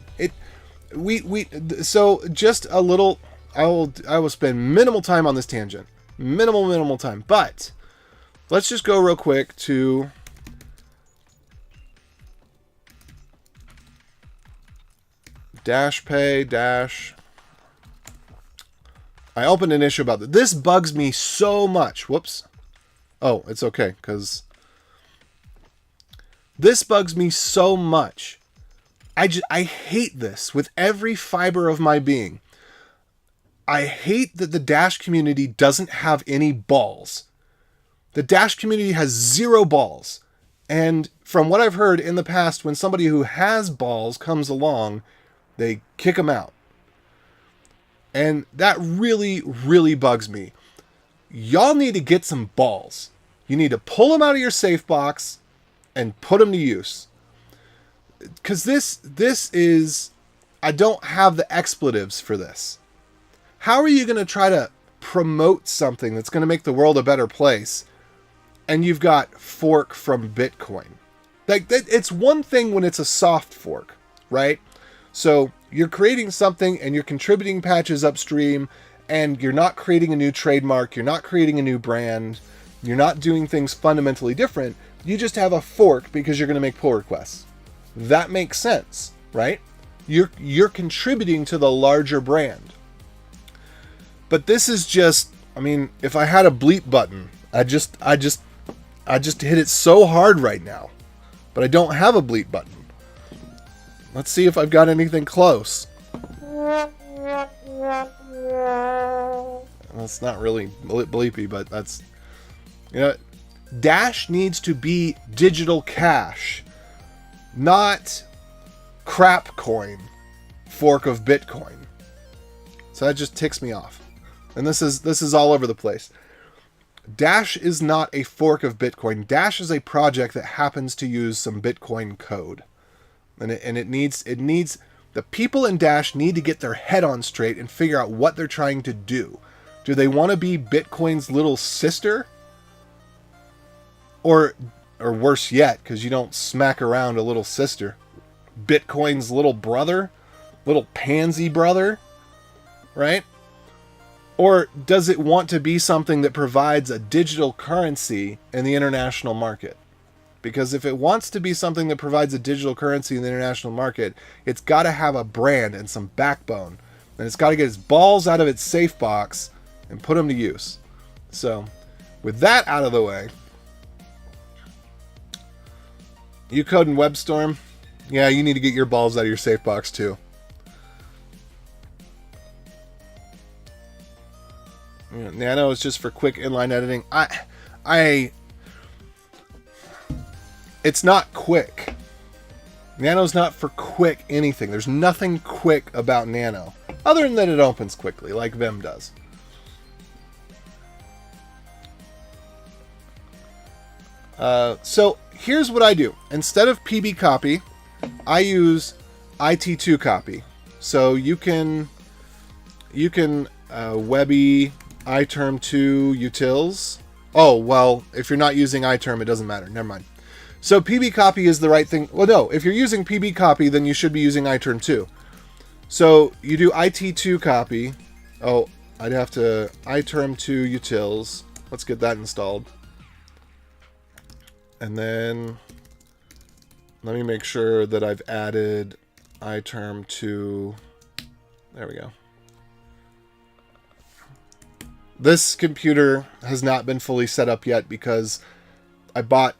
[SPEAKER 1] So just a little, I will spend minimal time on this tangent. Minimal time. But let's just go real quick to dash pay dash. I opened an issue about this. This bugs me so much. Whoops. Oh, it's okay, because this bugs me so much. I hate this with every fiber of my being. I hate that the Dash community doesn't have any balls. The Dash community has 0 balls. And from what I've heard in the past, when somebody who has balls comes along, they kick them out. And that really, really bugs me. Y'all need to get some balls. You need to pull them out of your safe box and put them to use. Because this is... I don't have the expletives for this. How are you going to try to promote something that's going to make the world a better place, and you've got fork from Bitcoin? Like, it's one thing when it's a soft fork, right? So you're creating something and you're contributing patches upstream, and you're not creating a new trademark, you're not creating a new brand, you're not doing things fundamentally different. You just have a fork because you're going to make pull requests. That makes sense, right? You're contributing to the larger brand. But this is just, I mean, if I had a bleep button, I just hit it so hard right now. But I don't have a bleep button. Let's see if I've got anything close. That's not really bleepy, but that's, you know, Dash needs to be digital cash, not crap coin, fork of Bitcoin. So that just ticks me off. And this is all over the place. Dash is not a fork of Bitcoin. Dash is a project that happens to use some Bitcoin code. And it needs the people in Dash need to get their head on straight and figure out what they're trying to do. Do they want to be Bitcoin's little sister? Or worse yet, because you don't smack around a little sister, Bitcoin's little brother, little pansy brother, right? Or does it want to be something that provides a digital currency in the international market? Because if it wants to be something that provides a digital currency in the international market, it's got to have a brand and some backbone. And it's got to get its balls out of its safe box and put them to use. So, with that out of the way, you code in WebStorm, yeah, you need to get your balls out of your safe box too. Nano is just for quick inline editing. It's not quick. Nano's not for quick anything. There's nothing quick about Nano, other than that it opens quickly, like Vim does. So here's what I do. Instead of PB copy, I use IT2 copy. So you can Webby iTerm2 utils. Oh, well, if you're not using iTerm, it doesn't matter. Never mind. So PB copy is the right thing. Well, no, if you're using PB copy, then you should be using iTerm2. So you do IT2 copy. Oh, I'd have to iTerm2 utils. Let's get that installed. And then let me make sure that I've added iTerm2. There we go. This computer has not been fully set up yet because I bought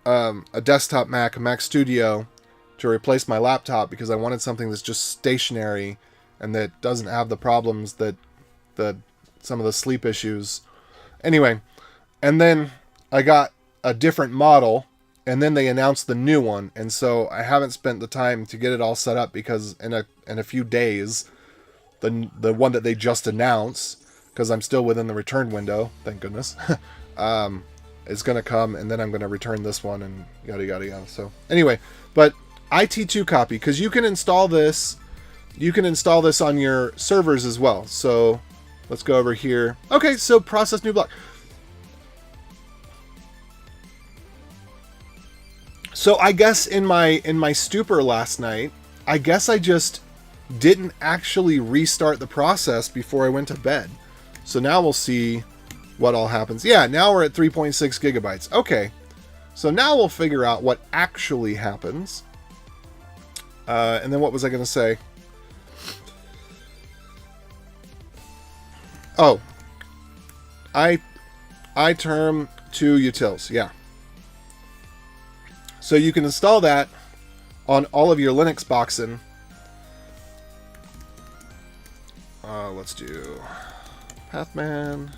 [SPEAKER 1] a desktop Mac, a Mac Studio, to replace my laptop because I wanted something that's just stationary and that doesn't have the problems that some of the sleep issues. Anyway, and then I got a different model, and then they announced the new one, and so I haven't spent the time to get it all set up because in a few days, the one that they just announced, because I'm still within the return window, thank goodness, is going to come, and then I'm going to return this one, and yada yada yada. So anyway, but IT2 copy, because you can install this you can install this on your servers as well. So let's go over here. Okay, so process new block. So I guess in my stupor last night, I guess I just didn't actually restart the process before I went to bed. So now we'll see what all happens. Yeah, now we're at 3.6 gigabytes. Okay. So now we'll figure out what actually happens. And then what was I going to say? Oh. iTerm to utils. Yeah. So you can install that on all of your Linux boxen. Let's do Pathman.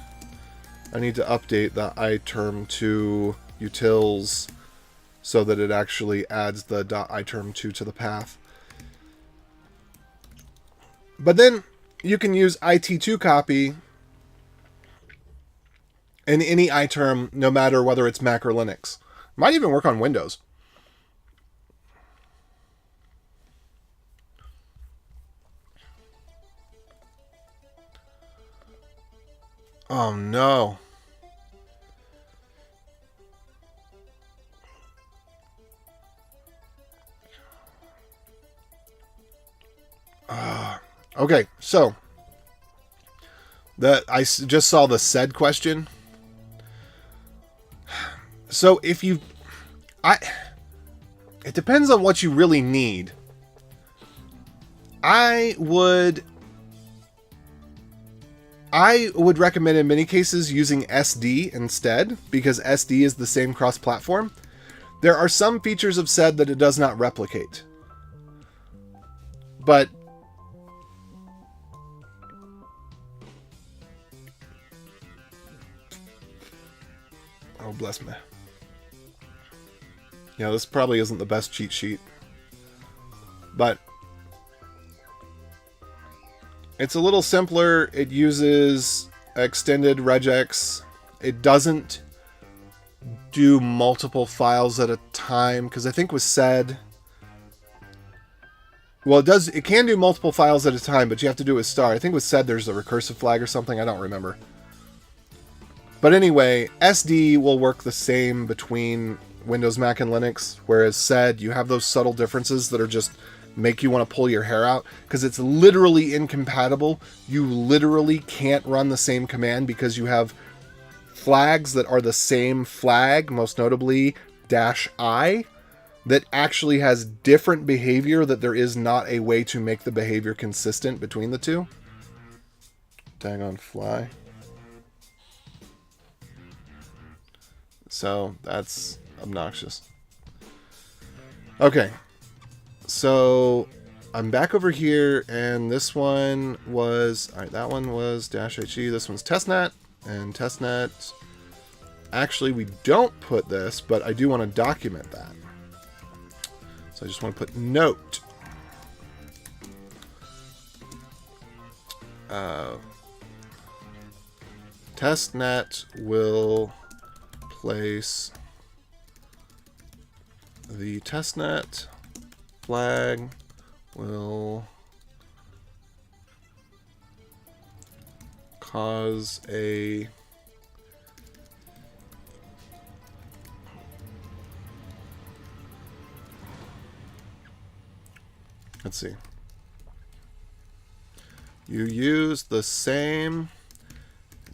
[SPEAKER 1] I need to update the iTerm to utils so that it actually adds the .iterm2 to the path. But then you can use it2 copy in any iTerm, no matter whether it's Mac or Linux. Might even work on Windows. Oh no. Okay, so I just saw the said question. So if you, it depends on what you really need. I would recommend in many cases using SD instead, because SD is the same cross-platform. There are some features of SED that it does not replicate. But oh, bless me. Yeah, this probably isn't the best cheat sheet. But it's a little simpler. It uses extended regex. It doesn't do multiple files at a time, because I think with SED, well, it can do multiple files at a time, but you have to do it with star. I think with SED there's a recursive flag or something. I don't remember. But anyway, SD will work the same between Windows, Mac, and Linux, whereas SED, you have those subtle differences that are just make you want to pull your hair out, because it's literally incompatible. You literally can't run the same command because you have flags that are the same flag, most notably -I, that actually has different behavior, that there is not a way to make the behavior consistent between the two. Daggone fly. So that's obnoxious. Okay. So I'm back over here, and this one was, all right, that one was -HE. This one's testnet, and testnet, actually we don't put this, but I do want to document that. So I just want to put note. Testnet will place the testnet flag will cause a let's see. You use the same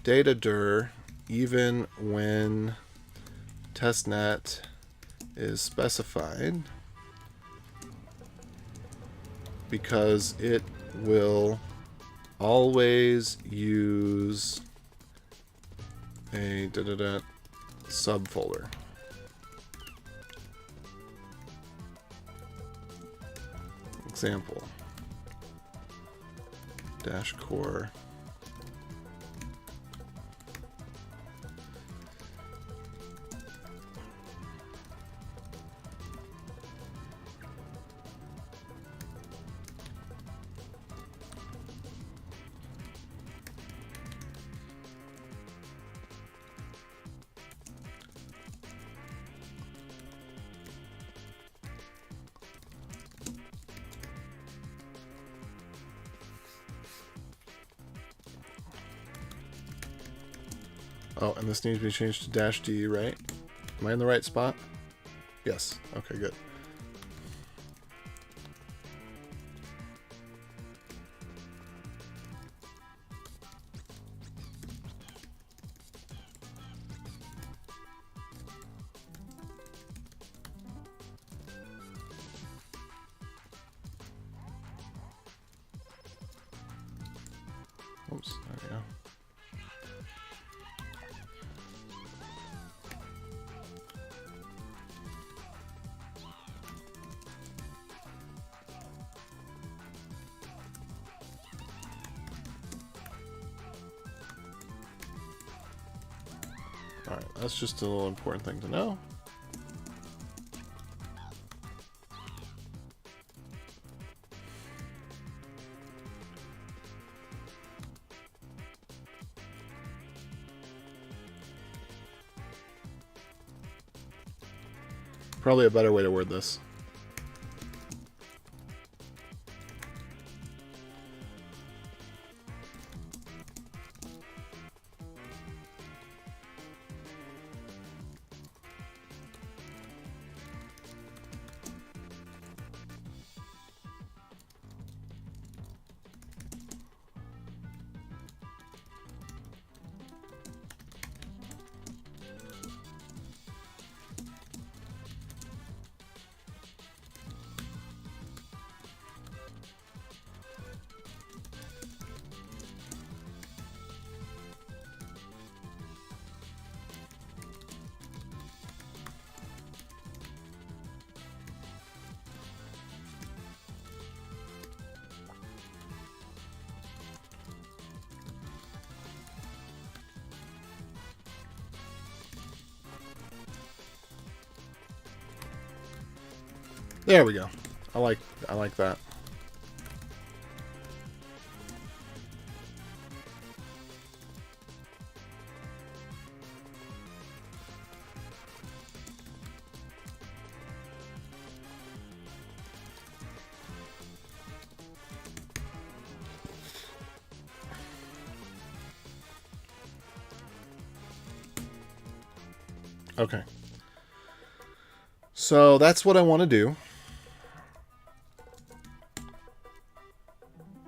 [SPEAKER 1] data dir even when testnet is specified, because it will always use a subfolder. Example -core. Oh, and this needs to be changed to -D, right? Am I in the right spot? Yes. Okay, good. Oops, there we go. Alright, that's just a little important thing to know. Probably a better way to word this. There we go. I like that. Okay. So that's what I want to do.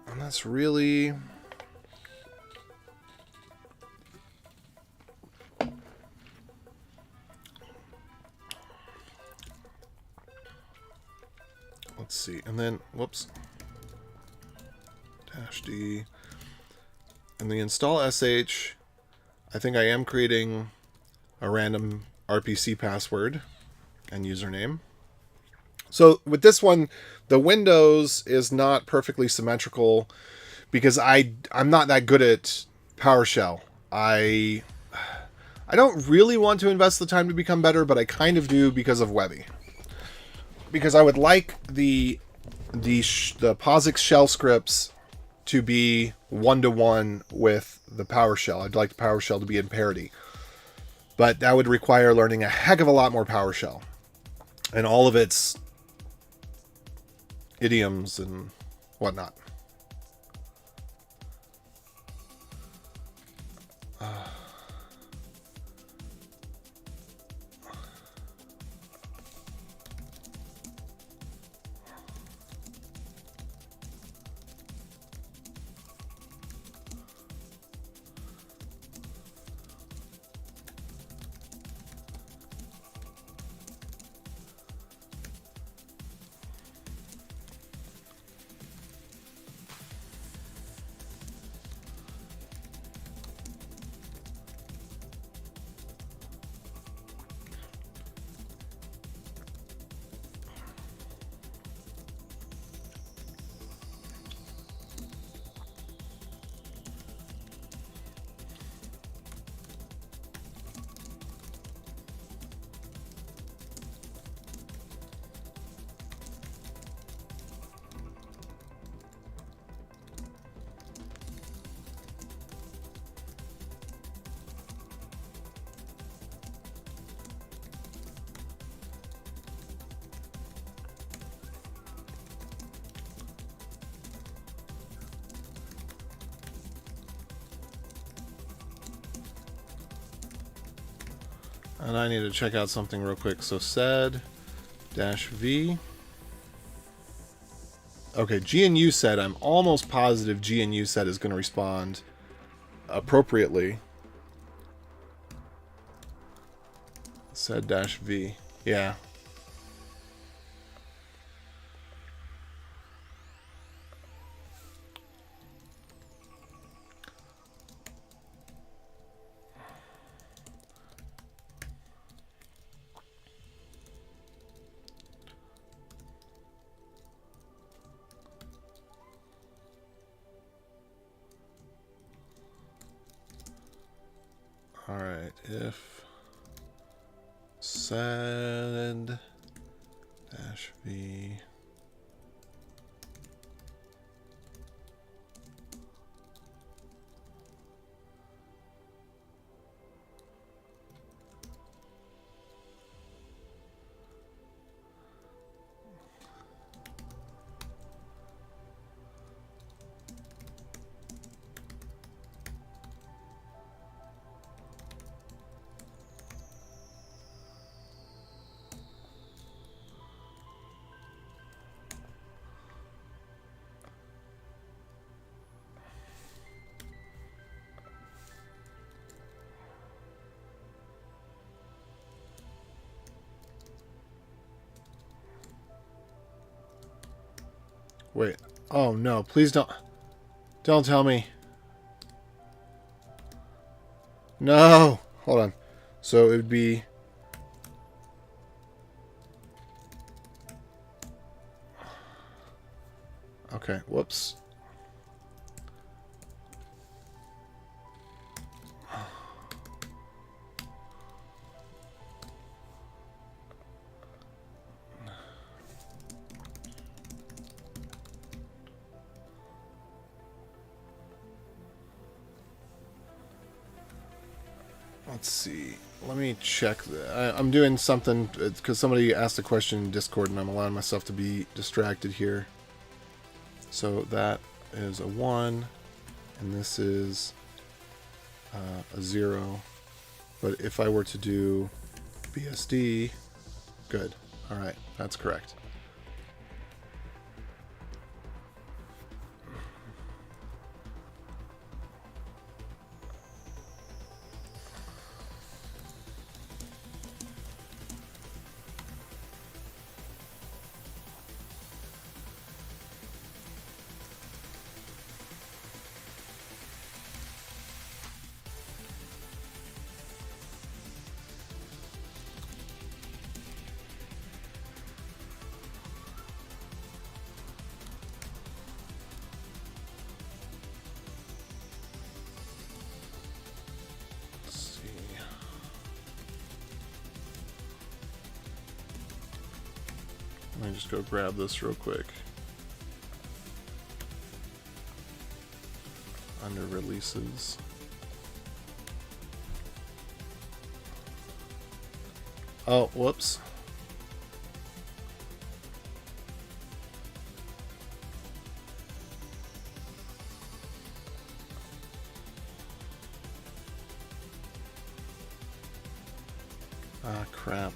[SPEAKER 1] And that's really... Let's see. And then, whoops. -D. And the install sh, I think I am creating a random RPC password and username. So with this one, the Windows is not perfectly symmetrical because I'm not that good at PowerShell. I don't really want to invest the time to become better, but I kind of do because of Webby. Because I would like the POSIX shell scripts to be one-to-one with the PowerShell. I'd like the PowerShell to be in parity. But that would require learning a heck of a lot more PowerShell. And all of its idioms and whatnot. And I need to check out something real quick. So sed-v. Okay, GNU set. I'm almost positive GNU set is going to respond appropriately. Sed-v. Yeah. All right, if sed-v. Wait. Oh no, please don't tell me. No. Hold on. So it would be okay, whoops. Let's see. Let me check. I'm doing something because somebody asked a question in Discord, and I'm allowing myself to be distracted here. So that is a 1, and this is a 0. But if I were to do BSD, good. All right, that's correct. Let me just go grab this real quick. Under releases. Oh, whoops. Ah, crap.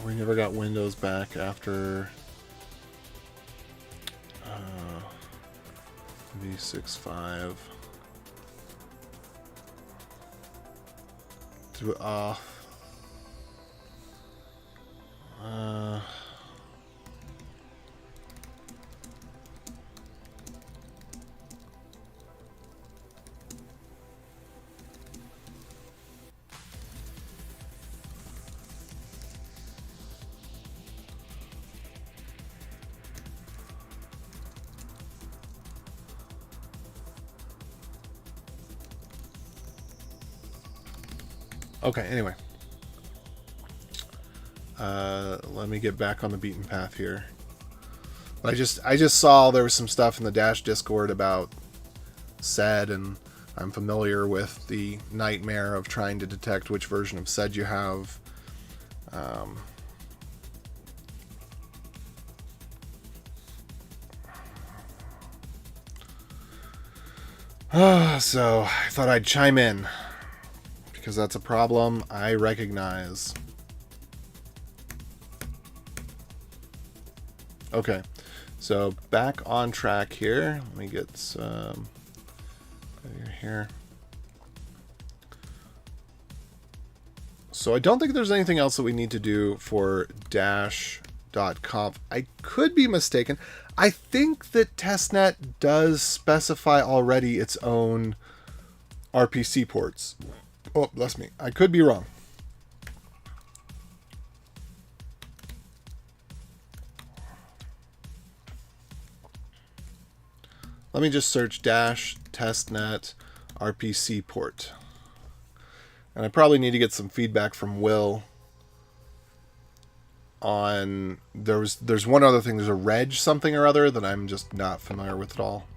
[SPEAKER 1] We never got Windows back after v6.5. Do it off. Okay, anyway. Let me get back on the beaten path here. I just saw there was some stuff in the Dash Discord about SED, and I'm familiar with the nightmare of trying to detect which version of SED you have. So I thought I'd chime in because that's a problem I recognize. Okay, so back on track here. Let me get some here. So I don't think there's anything else that we need to do for dash.conf. I could be mistaken. I think that testnet does specify already its own RPC ports. Oh, bless me. I could be wrong. Let me just search dash testnet RPC port. And I probably need to get some feedback from Will on there's one other thing. There's a reg something or other that I'm just not familiar with at all.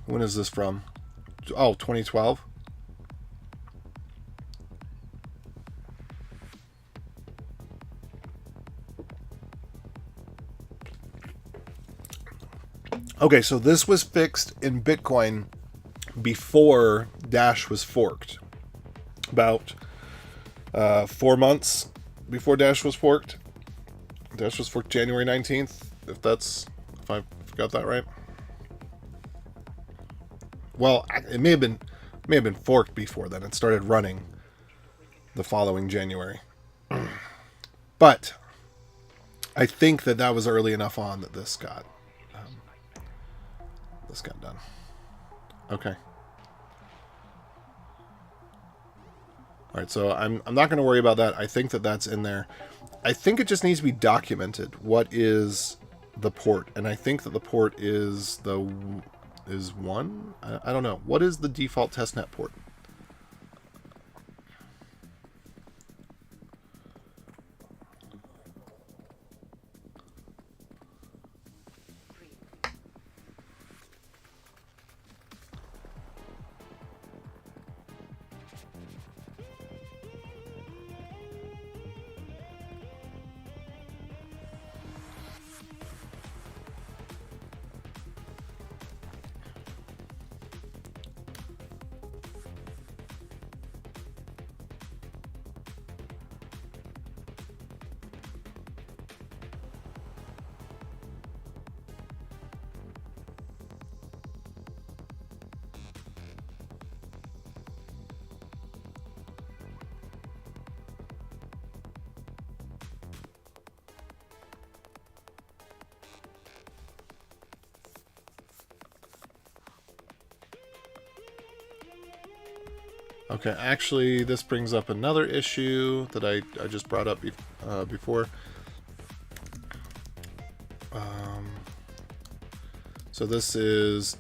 [SPEAKER 1] When is this from? Oh, 2012. Okay, so this was fixed in Bitcoin before Dash was forked. About 4 months before Dash was forked. Dash was forked January 19th, if I got that right. Well, it may have been forked before then. It started running the following January. But I think that was early enough on that this got done. Okay. All right, so I'm not going to worry about that. I think that that's in there. I think it just needs to be documented. What is the port? And I think that the port is one. I don't know. What is the default testnet port? Okay, actually, this brings up another issue that I just brought up before. So this is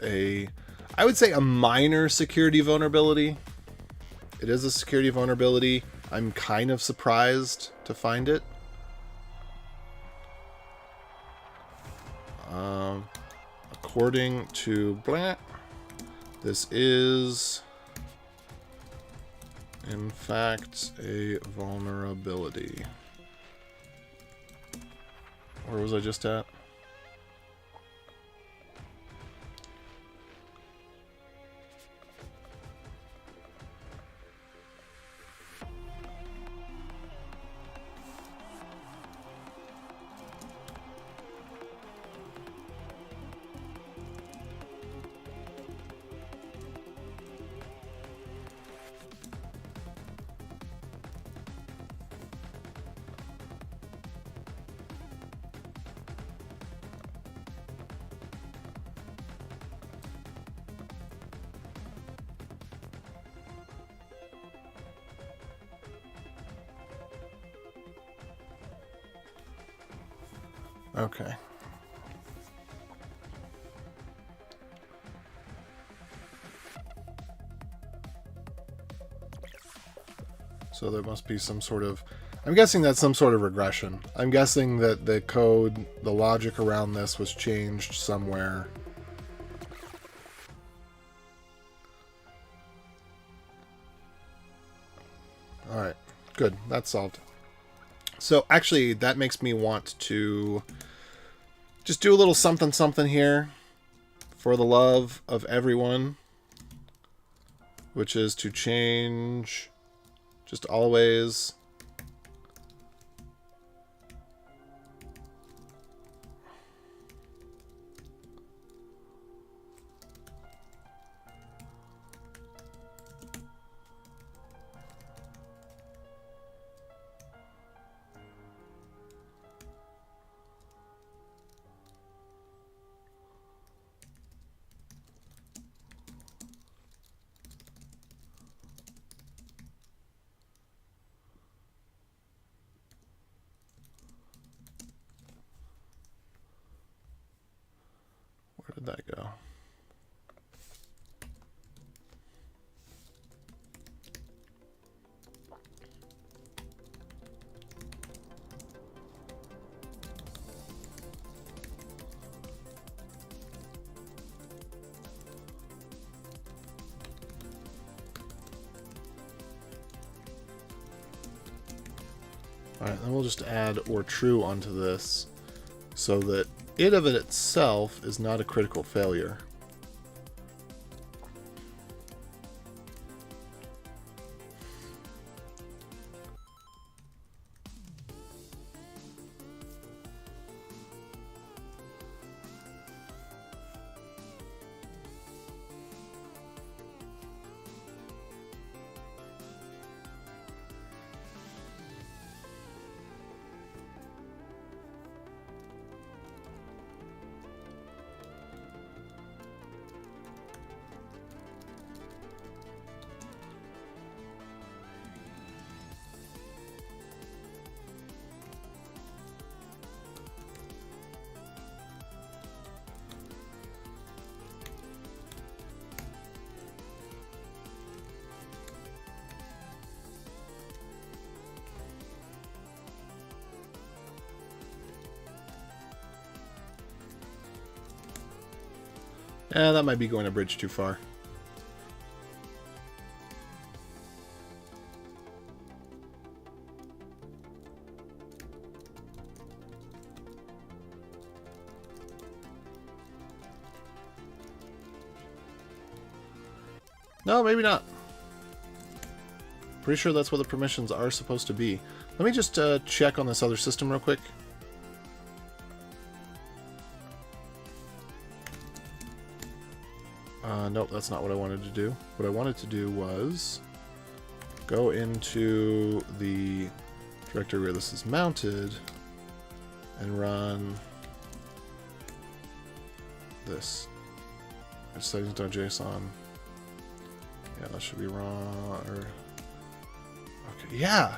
[SPEAKER 1] I would say a minor security vulnerability. It is a security vulnerability. I'm kind of surprised to find it. According to blah, this is in fact a vulnerability. Where was I just at? Okay. So there must be some sort of... I'm guessing that's some sort of regression. I'm guessing that the code, the logic around this was changed somewhere. Alright, good. That's solved. So actually, that makes me want to just do a little something something here for the love of everyone, which is to change just always where did that go? Alright, then we'll just add or true onto this so that it of it itself is not a critical failure. That might be going a bridge too far. No, maybe not. Pretty sure that's what the permissions are supposed to be. Let me just check on this other system real quick. Nope, that's not what I wanted to do. What I wanted to do was go into the directory where this is mounted and run this. Settings.json. Yeah, that should be wrong. Or okay, yeah.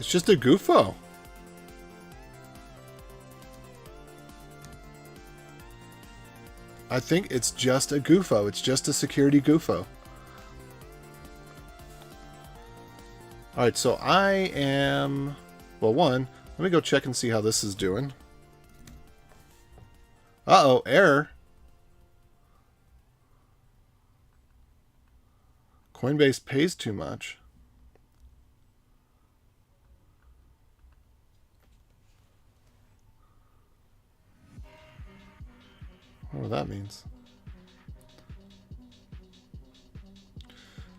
[SPEAKER 1] It's just a goofo. I think it's just a goofo. It's just a security goofo. Alright, so I am... Well, one, let me go check and see how this is doing. Uh-oh, error. Coinbase pays too much. I don't know what that means.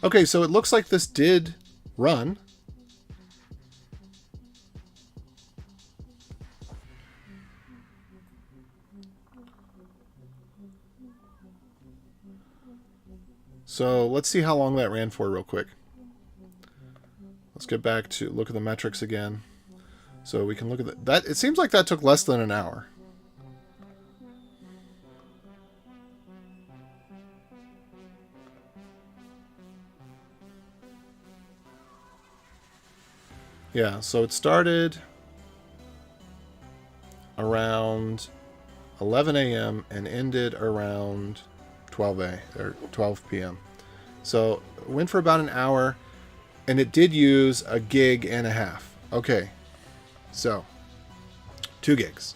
[SPEAKER 1] Okay, so it looks like this did run. So let's see how long that ran for real quick. Let's get back to look at the metrics again. So we can look at that. It seems like that took less than an hour. Yeah, so it started around 11 a.m. and ended around 12 p.m. So it went for about an hour. And it did use 1.5 gigs. Okay, so 2 gigs.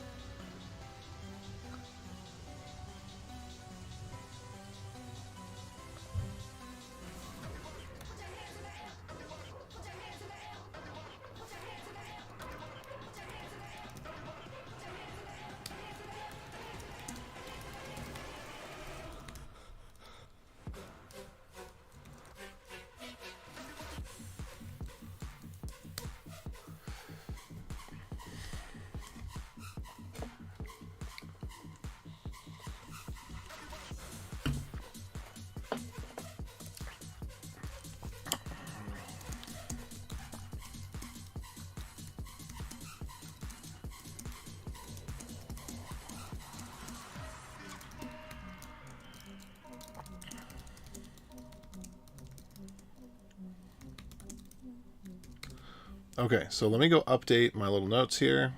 [SPEAKER 1] Okay, so let me go update my little notes here.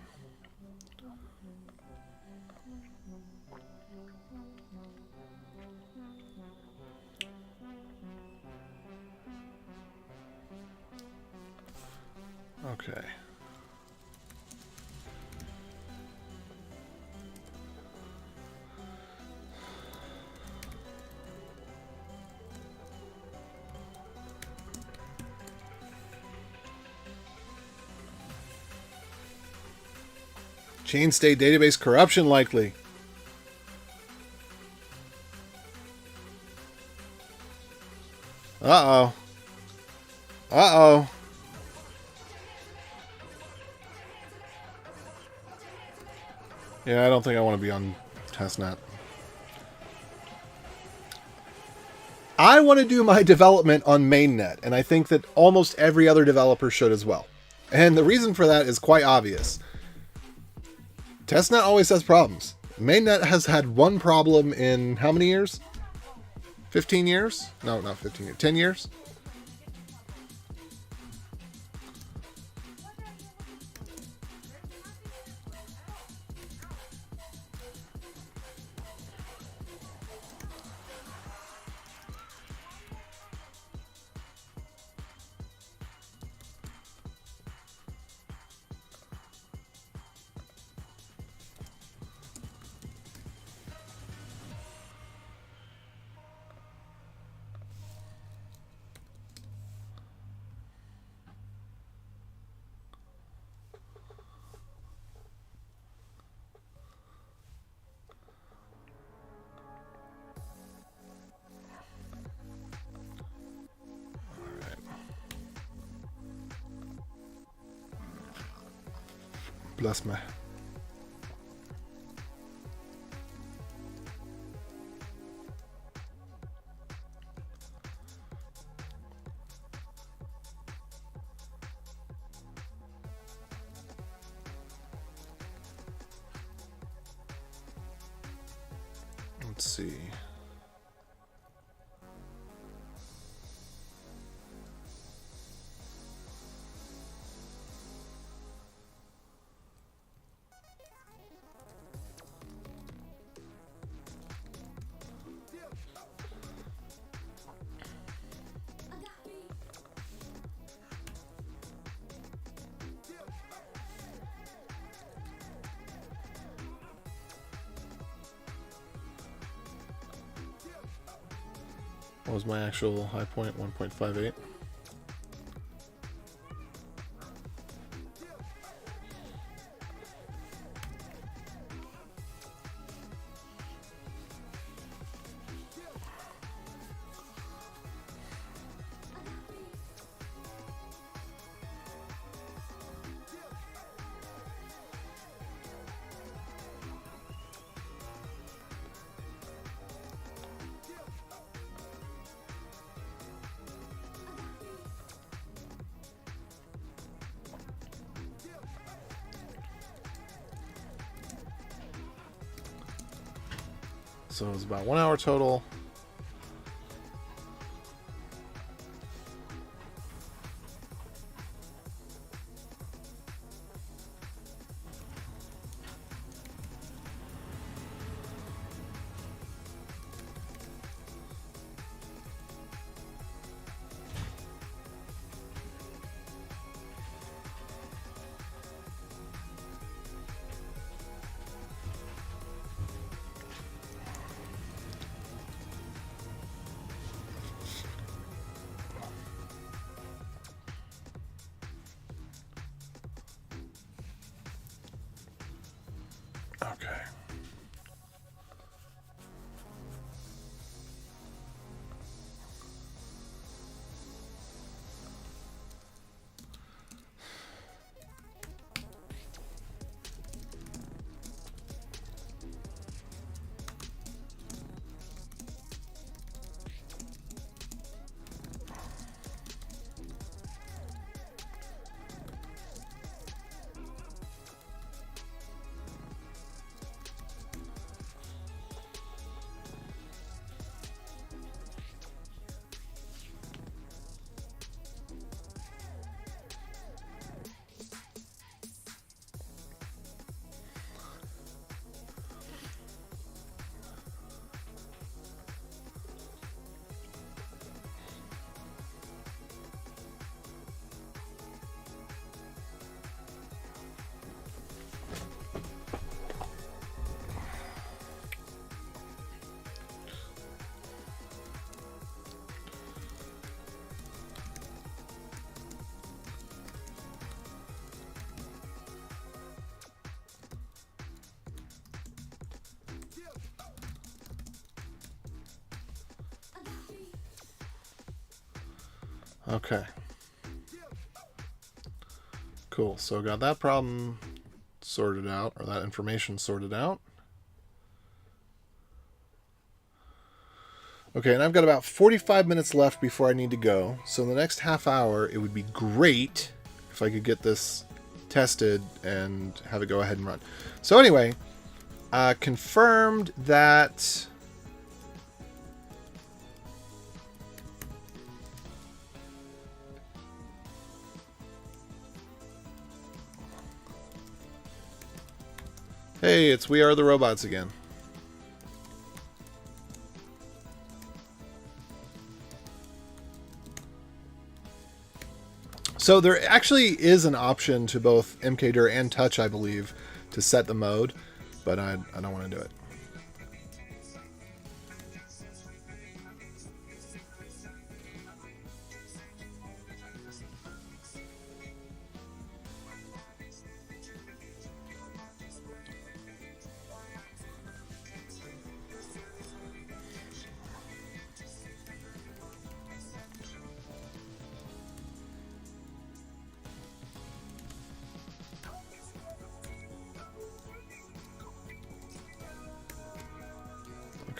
[SPEAKER 1] Okay. Chain state database corruption likely. Uh-oh. Uh-oh. Yeah, I don't think I want to be on testnet. I want to do my development on mainnet, and I think that almost every other developer should as well. And the reason for that is quite obvious. Testnet always has problems. Mainnet has had one problem in how many years? 15 years? No, not 15 years. 10 years? Bless me. Let's see. What was my actual high point? 1.58. So it was about 1 hour total. Okay. Cool. So got that problem sorted out, or that information sorted out. Okay, and I've got about 45 minutes left before I need to go. So in the next half hour, it would be great if I could get this tested and have it go ahead and run. So anyway, confirmed that... Hey, it's We Are the Robots again. So there actually is an option to both mkdir and touch, I believe, to set the mode, but I don't want to do it.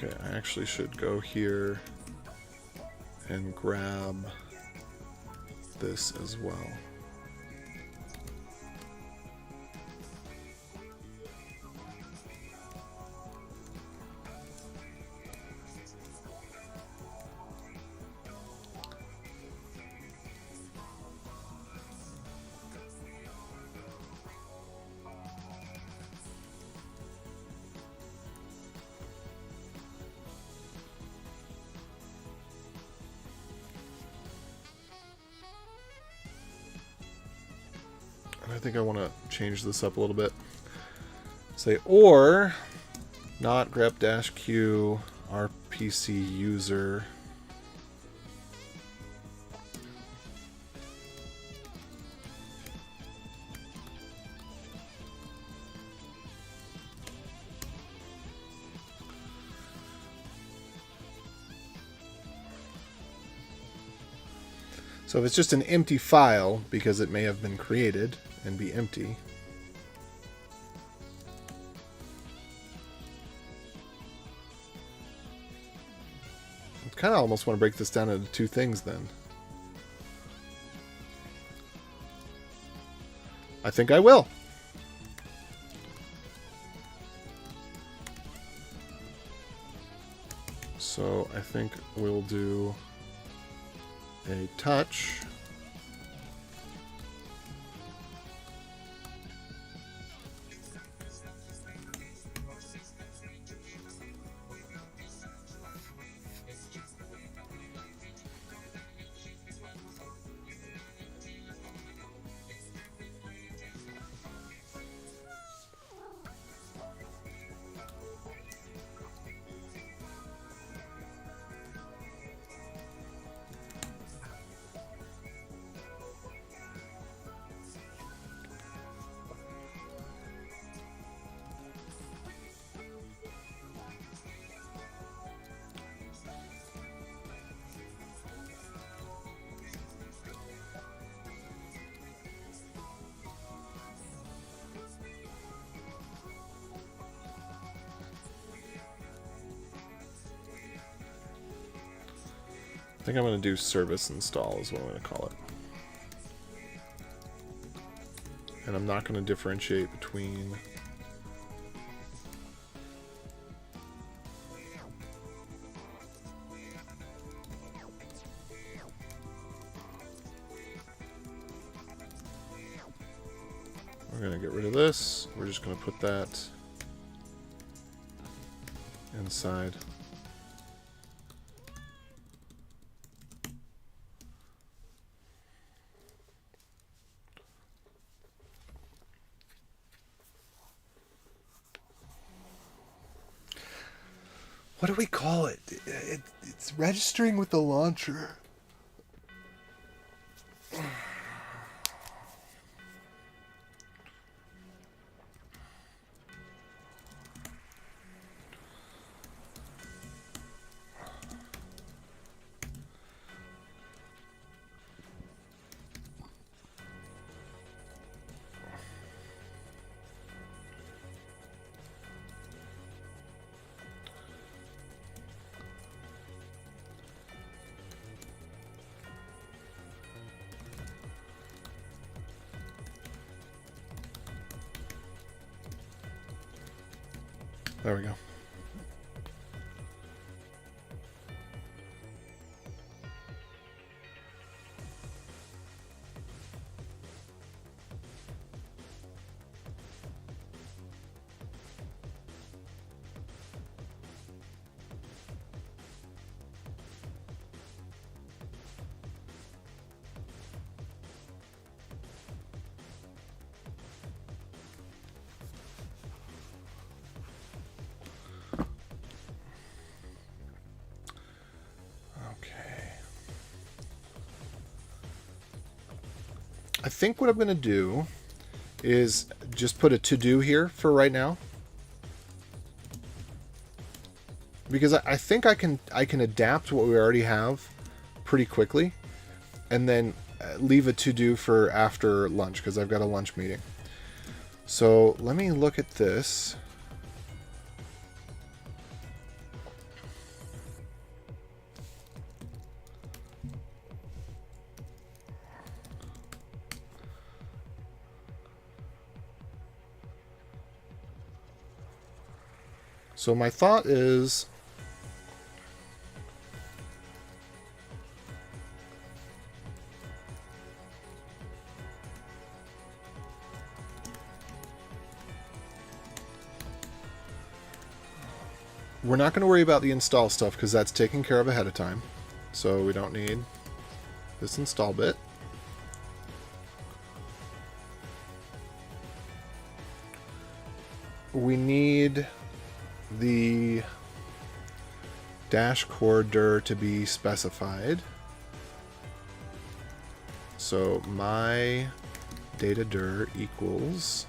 [SPEAKER 1] Okay, I actually should go here and grab this as well. I think I want to change this up a little bit. Say or not grep-q rpc user. So if it's just an empty file, because it may have been created and be empty. I kind of almost want to break this down into two things then. I think I will. So I think we'll do a touch. I think I'm going to do service install is what I'm going to call it. And I'm not going to differentiate between we're going to get rid of this. We're just going to put that inside. What do we call it? It's registering with the launcher. There we go. I think what I'm going to do is just put a to-do here for right now. Because I think I can adapt what we already have pretty quickly. And then leave a to-do for after lunch, because I've got a lunch meeting. So let me look at this. So my thought is, we're not going to worry about the install stuff because that's taken care of ahead of time. So we don't need this install bit. We need the dash core dir to be specified. So my data dir equals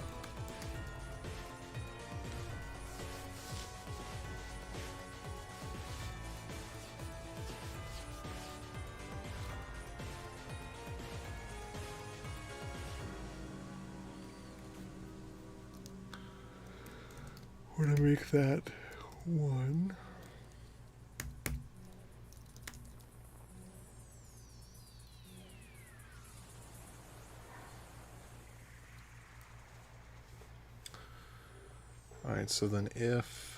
[SPEAKER 1] we're going to make that 1. All right, so then if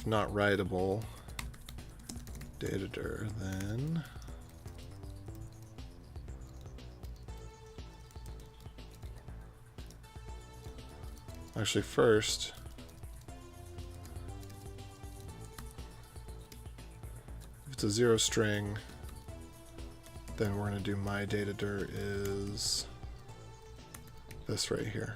[SPEAKER 1] not writable data dir, then actually first if it's a 0 string, then we're going to do my data dir is this right here.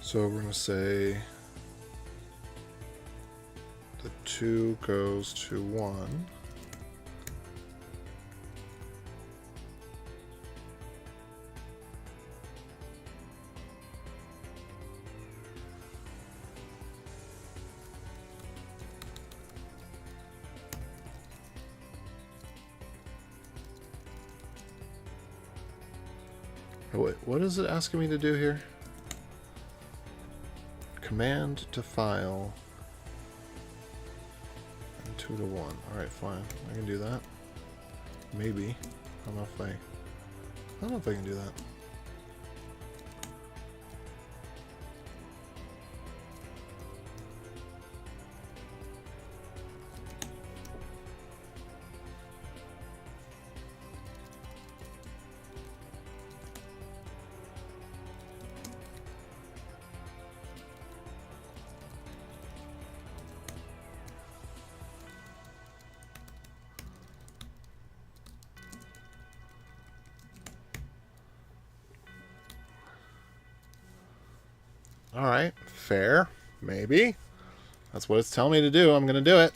[SPEAKER 1] So we're going to say the 2 goes to 1. Oh, wait, what is it asking me to do here? Command to file and 2 to 1. Alright, fine. I can do that. Maybe. I don't know if I can do that. All right, fair, maybe. That's what it's telling me to do. I'm going to do it.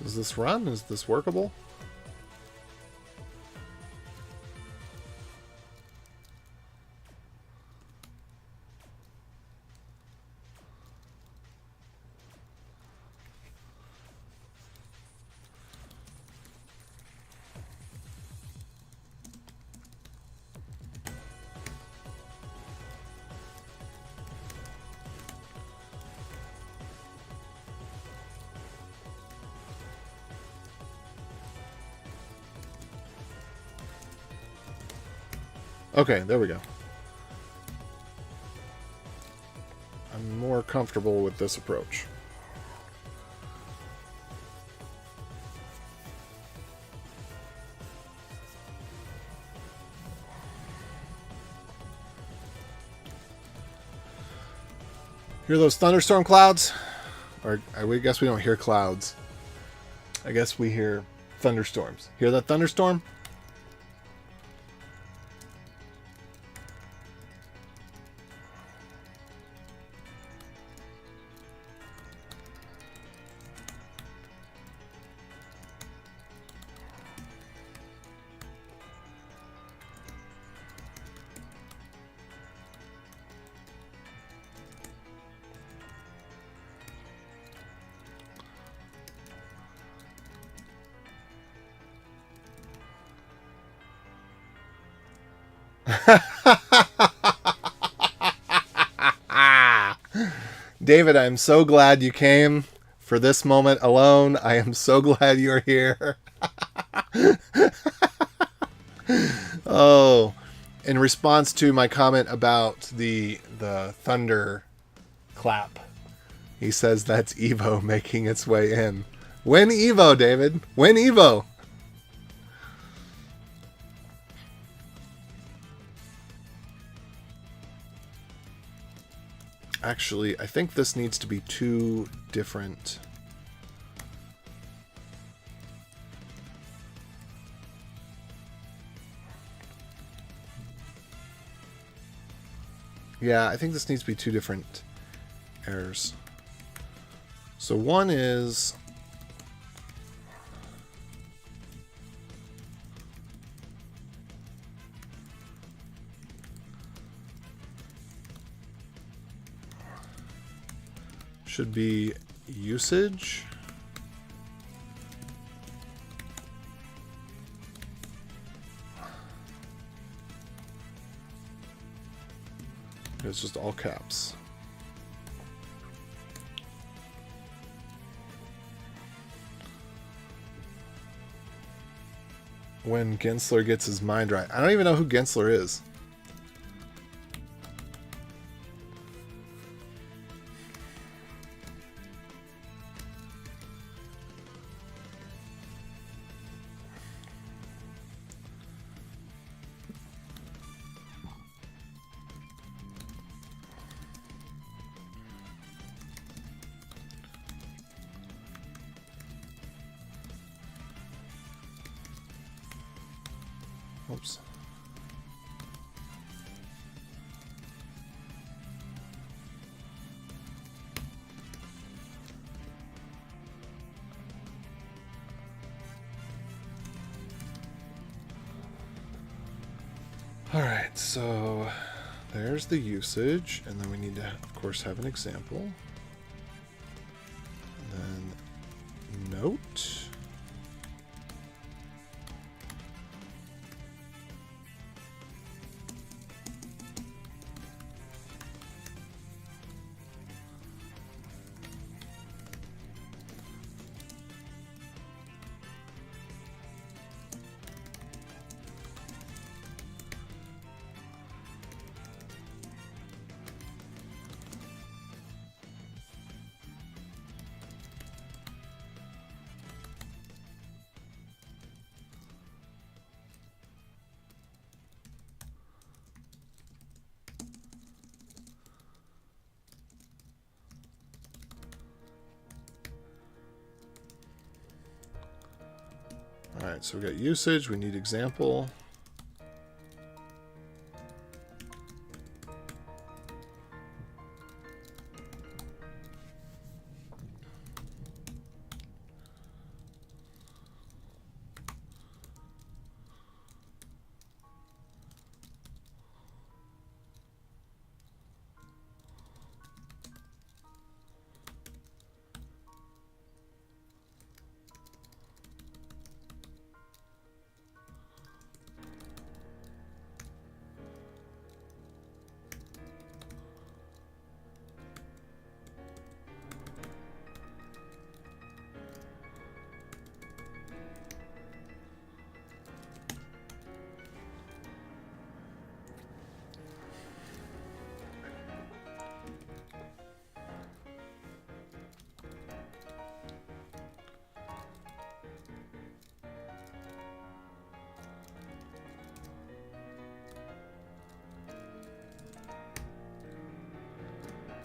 [SPEAKER 1] Does this run? Is this workable? Okay, there we go. I'm more comfortable with this approach. Hear those thunderstorm clouds? Or I guess we don't hear clouds. I guess we hear thunderstorms. Hear that thunderstorm? David, I'm so glad you came for this moment alone. I am so glad you're here. Oh, in response to my comment about the thunder clap, he says that's Evo making its way in. When Evo, David? When Evo? Actually, I think this needs to be two different... Yeah, I think this needs to be two different errors. So one is... should be usage. It's just all caps. When Gensler gets his mind right. I don't even know who Gensler is. Oops. All right, so there's the usage, and then we need to, of course, have an example. And then note. All right, so we got usage. We need example.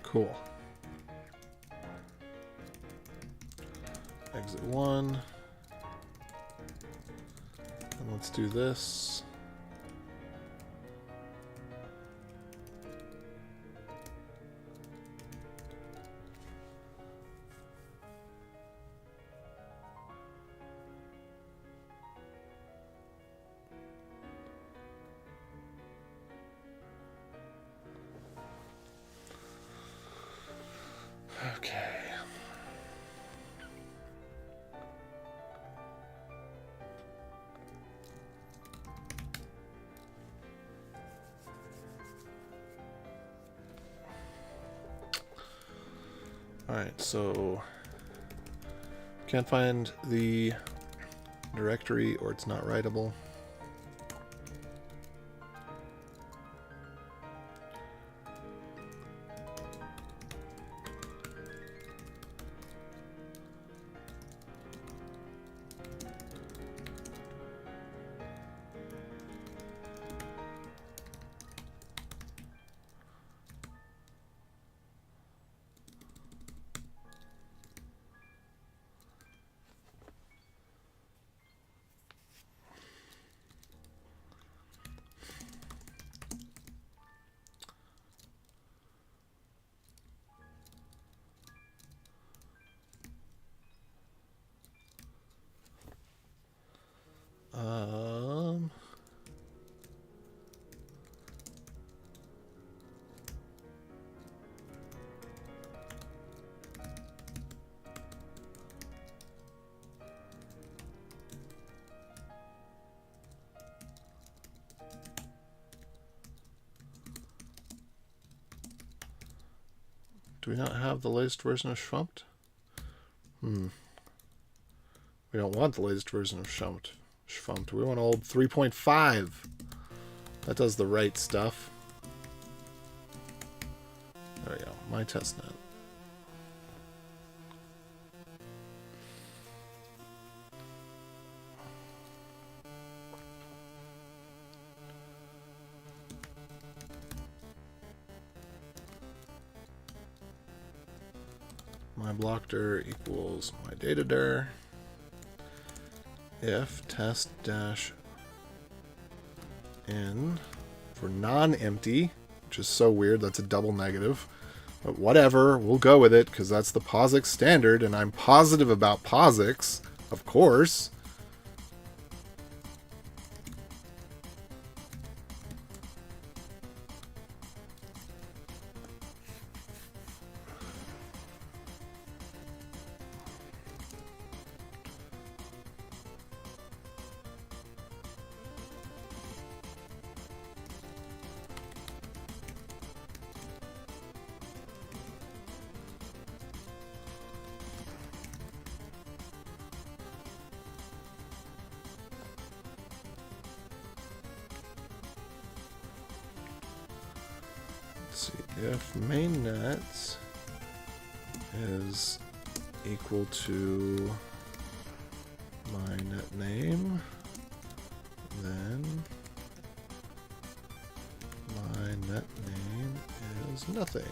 [SPEAKER 1] Cool. Exit 1. And let's do this. Okay. All right, so can't find the directory or it's not writable. Do we not have the latest version of Schwumped? We don't want the latest version of Schwumped. We want old 3.5. That does the right stuff. There we go. My testnet. My blockdir equals my datadir. If test dash n for non-empty, which is so weird, that's a double negative. But whatever, we'll go with it because that's the POSIX standard, and I'm positive about POSIX, of course. If mainnet is equal to my net name, then my net name is nothing.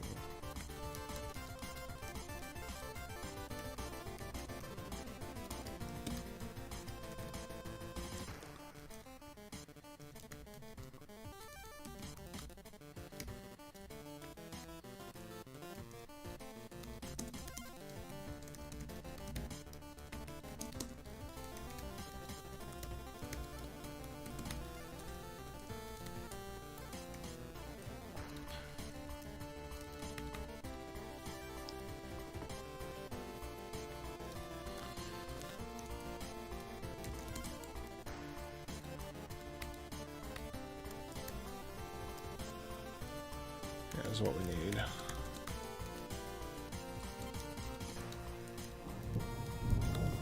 [SPEAKER 1] is what we need.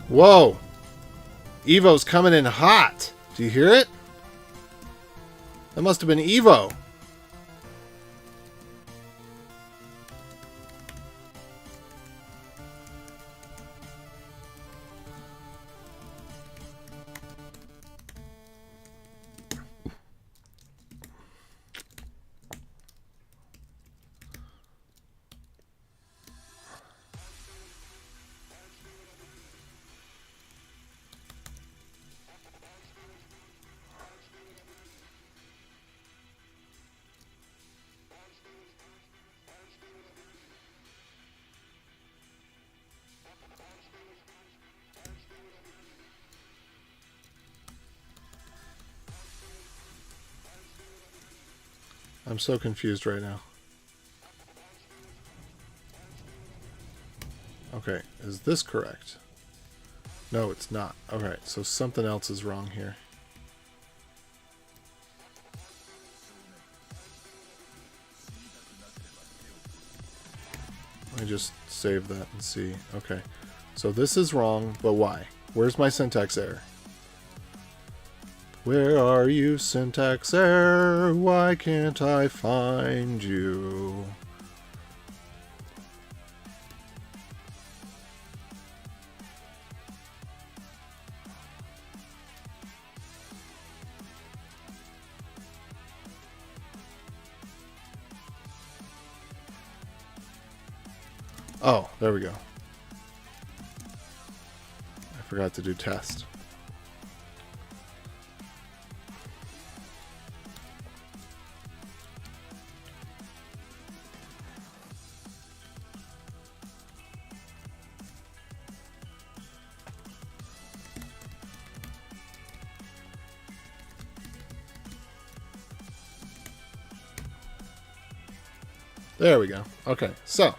[SPEAKER 1] Whoa! Evo's coming in hot. Do you hear it? That must have been Evo. I'm so confused right now. Okay, is this correct? No, it's not. Okay, so something else is wrong here. Let me just save that and see. Okay, so this is wrong, but why? Where's my syntax error? Where are you, syntax error? Why can't I find you? Oh, there we go. I forgot to do test. There we go. Okay, so.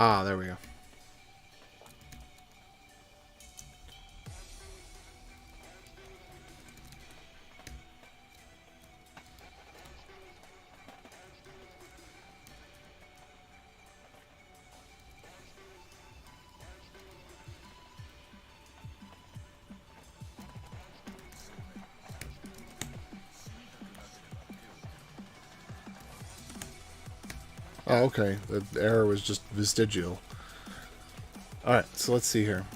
[SPEAKER 1] Ah, there we go. Oh, okay. The error was just vestigial. Alright, so let's see here.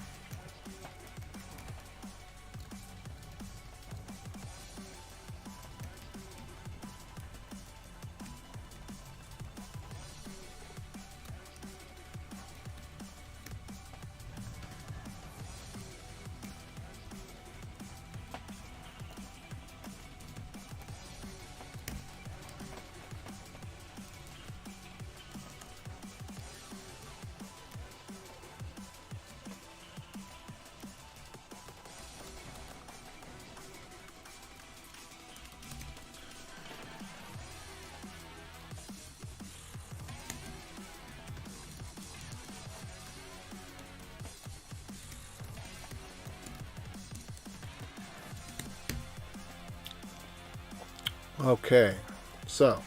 [SPEAKER 1] Okay, so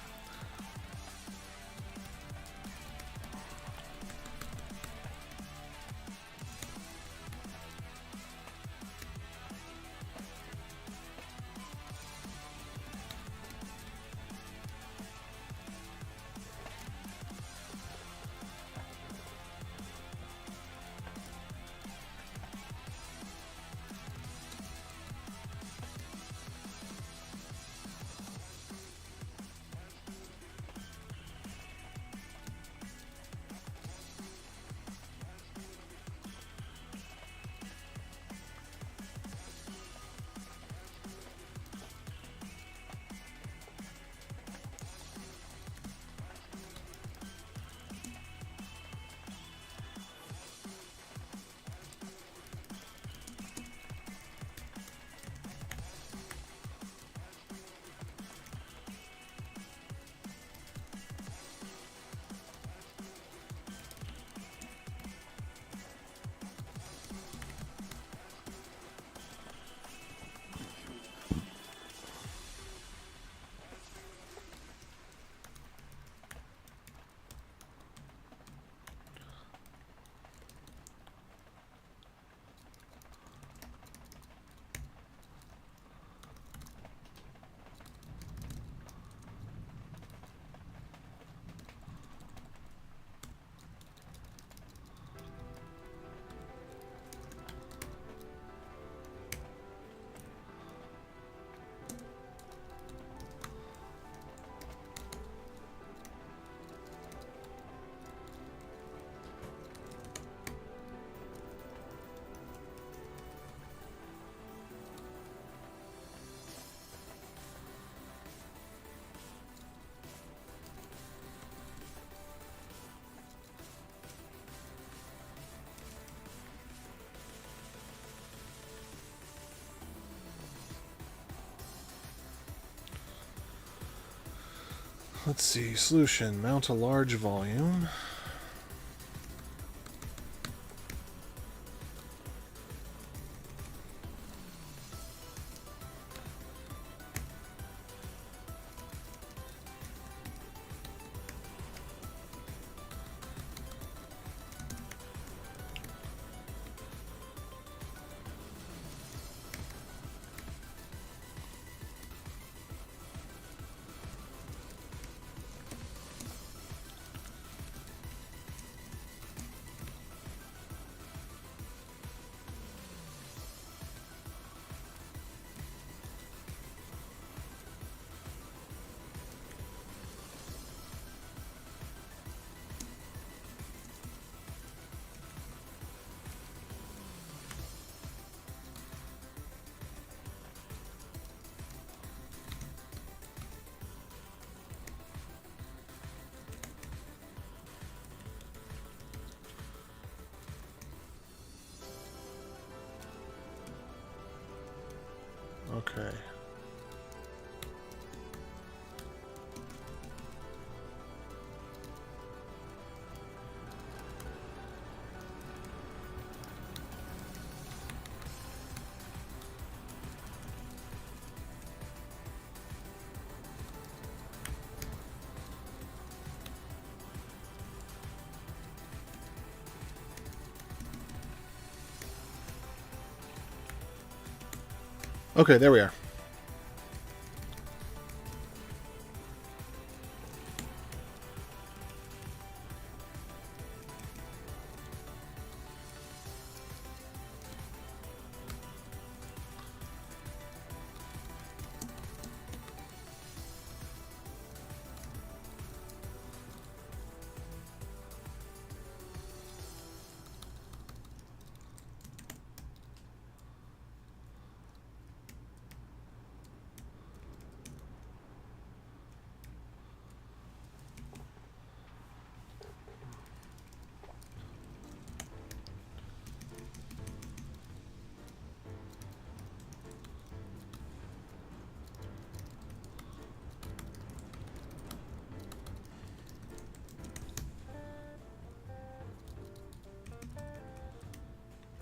[SPEAKER 1] let's see. Solution: mount a large volume. Okay. Okay, there we are.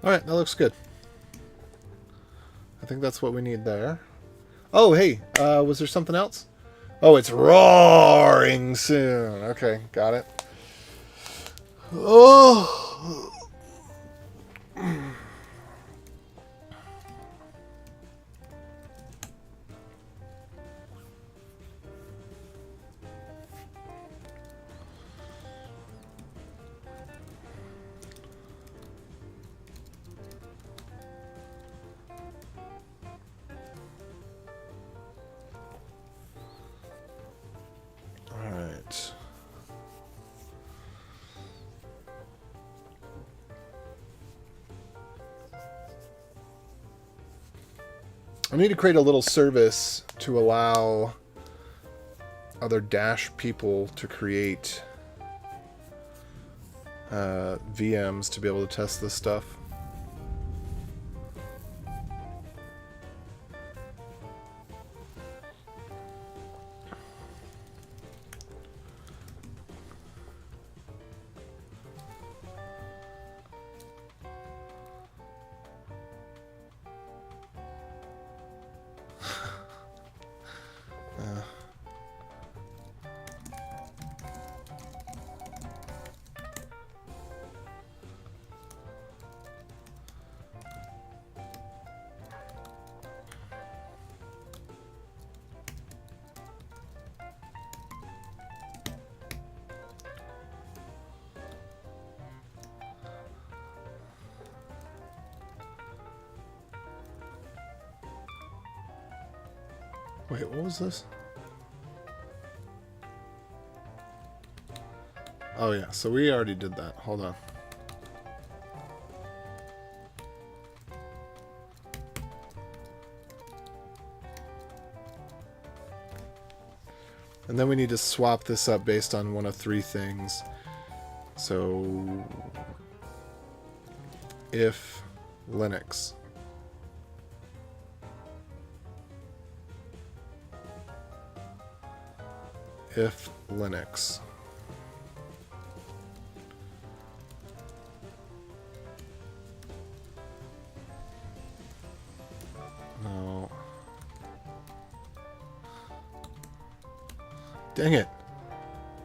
[SPEAKER 1] Alright, that looks good. I think that's what we need there. Oh, hey, was there something else? Oh, it's roaring soon. Okay, got it. Oh. All right. I need to create a little service to allow other Dash people to create VMs to be able to test this stuff. Wait, what was this? Oh yeah, so we already did that. Hold on. And then we need to swap this up based on one of three things. So if Linux. If Linux. No. Dang it.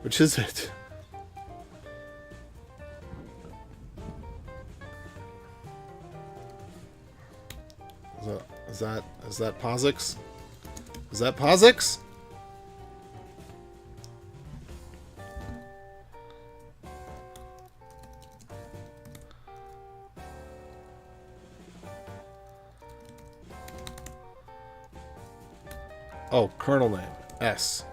[SPEAKER 1] Which is it? Is that POSIX? Is that POSIX? Oh, kernel name. S.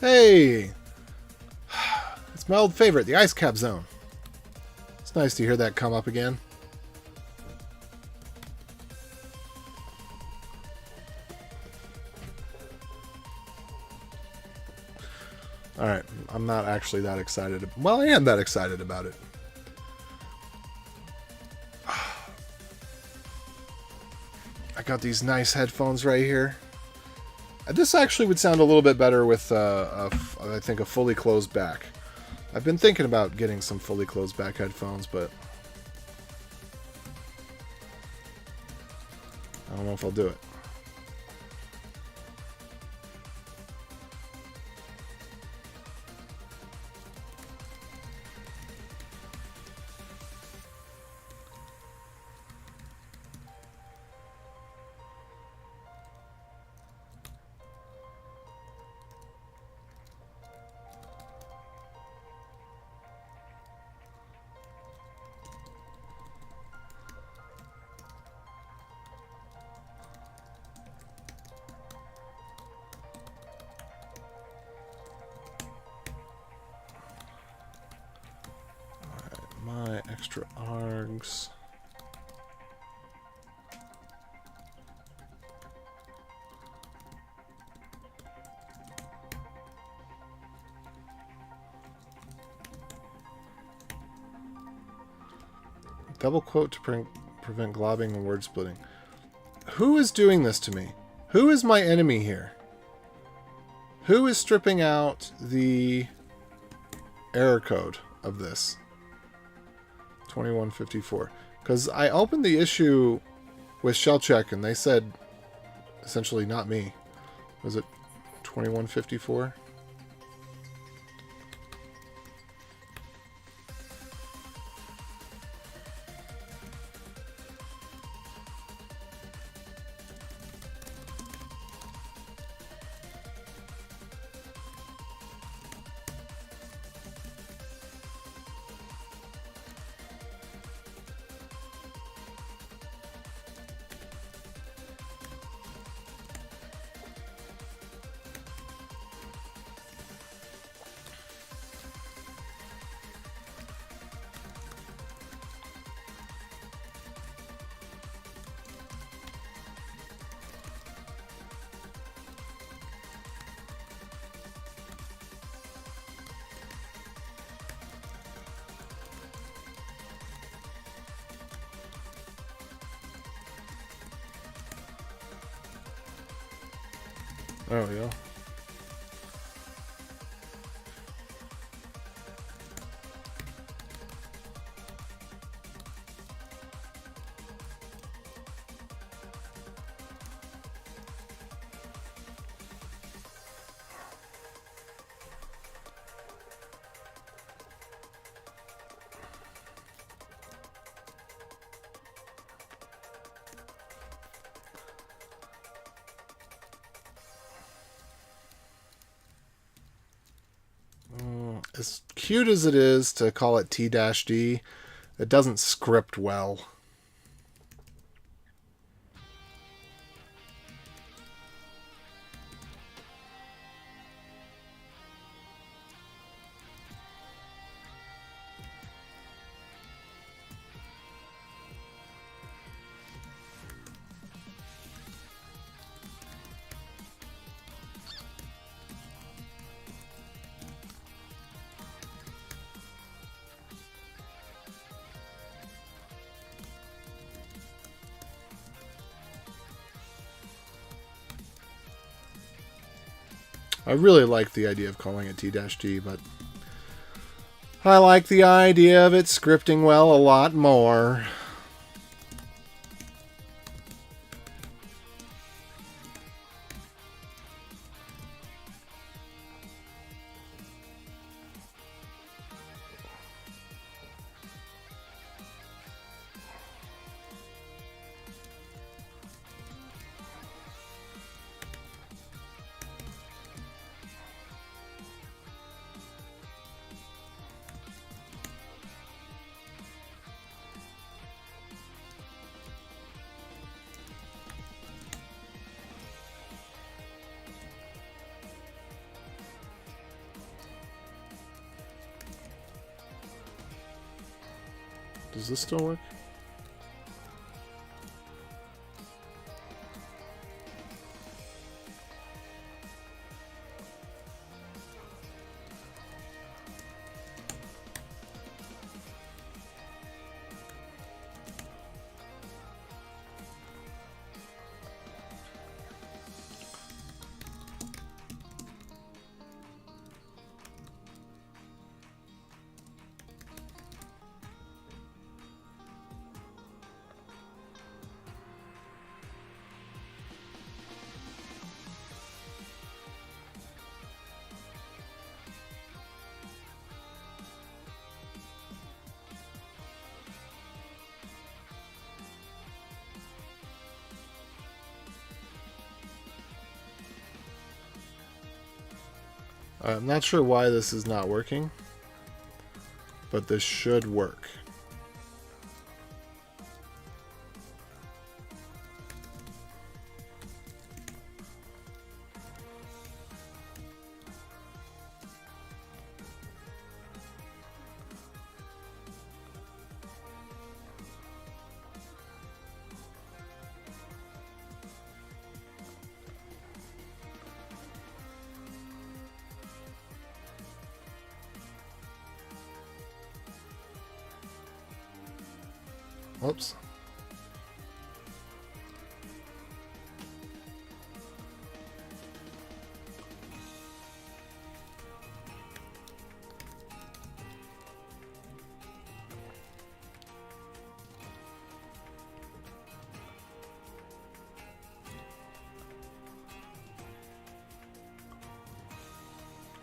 [SPEAKER 1] Hey! It's my old favorite, the Ice Cap Zone. It's nice to hear that come up again. Alright, I'm not actually that excited. Well, I am that excited about it. I got these nice headphones right here. This actually would sound a little bit better with, I think, a fully closed back. I've been thinking about getting some fully closed back headphones, but I don't know if I'll do it. My extra args. Double quote to prevent globbing and word splitting. Who is doing this to me? Who is my enemy here? Who is stripping out the error code of this? 2154. Because I opened the issue with shell check and they said essentially not me. Was it 2154? There we go. As cute as it is to call it T-D, it doesn't script well. I really like the idea of calling it T-D, but I like the idea of it scripting well a lot more. Does this still work? I'm not sure why this is not working, but this should work. Whoops.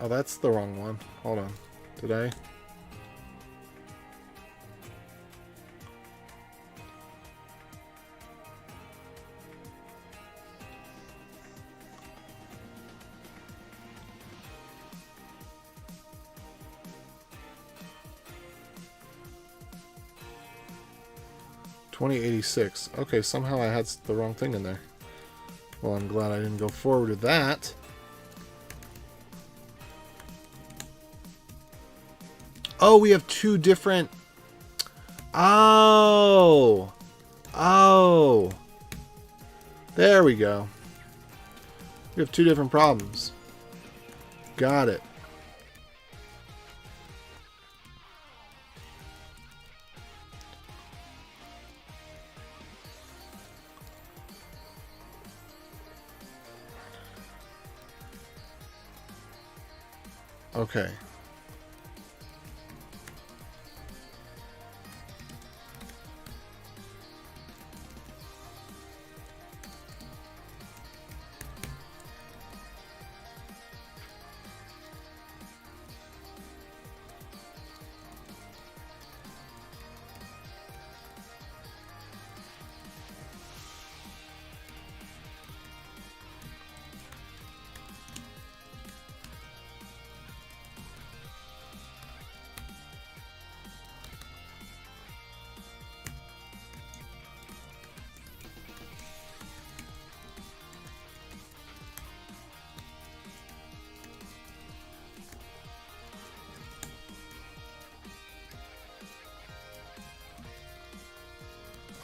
[SPEAKER 1] Oh, that's the wrong one. Hold on. Did I? $20.86. Okay, somehow I had the wrong thing in there. Well, I'm glad I didn't go forward with that. Oh, we have two different... Oh! Oh! There we go. We have two different problems. Got it. Okay.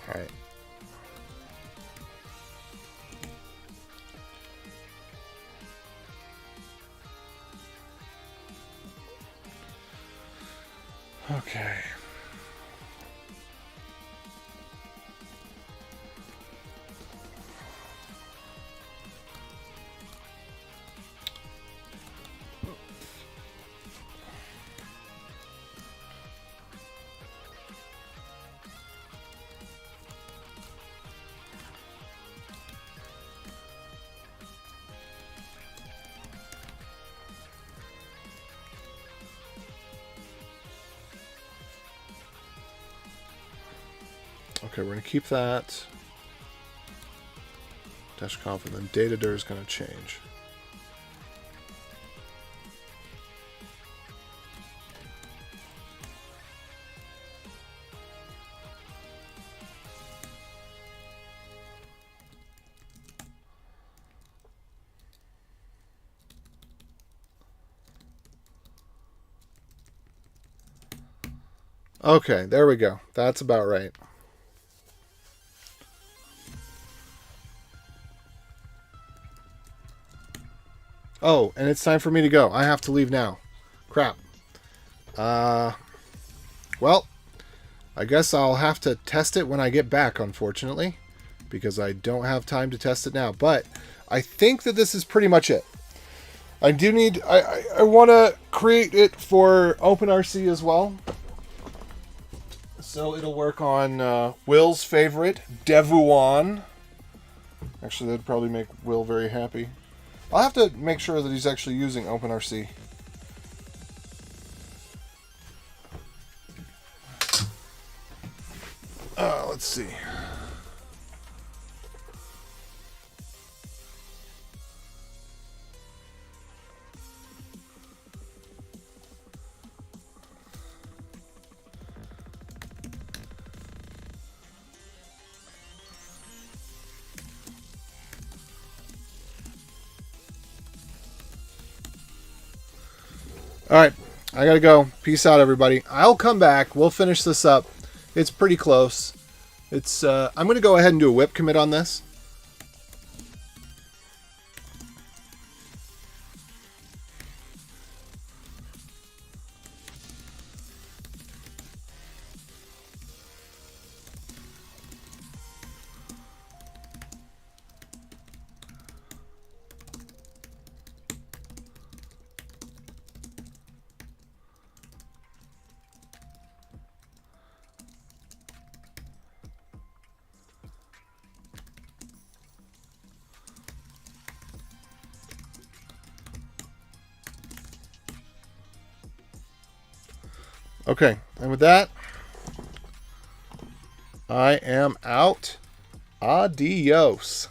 [SPEAKER 1] All right. Okay. Okay, we're going to keep that. Dash conf, and then datadir is going to change. Okay, there we go. That's about right. Oh, and it's time for me to go. I have to leave now. Crap. Well, I guess I'll have to test it when I get back, unfortunately, because I don't have time to test it now. But I think that this is pretty much it. I do need... I want to create it for OpenRC as well. So it'll work on Will's favorite, Devuan. Actually, that'd probably make Will very happy. I'll have to make sure that he's actually using OpenRC. Let's see. All right, I gotta go. Peace out, everybody. I'll come back. We'll finish this up. It's pretty close. It's. I'm gonna go ahead and do a whip commit on this. Okay, and with that, I am out. Adios.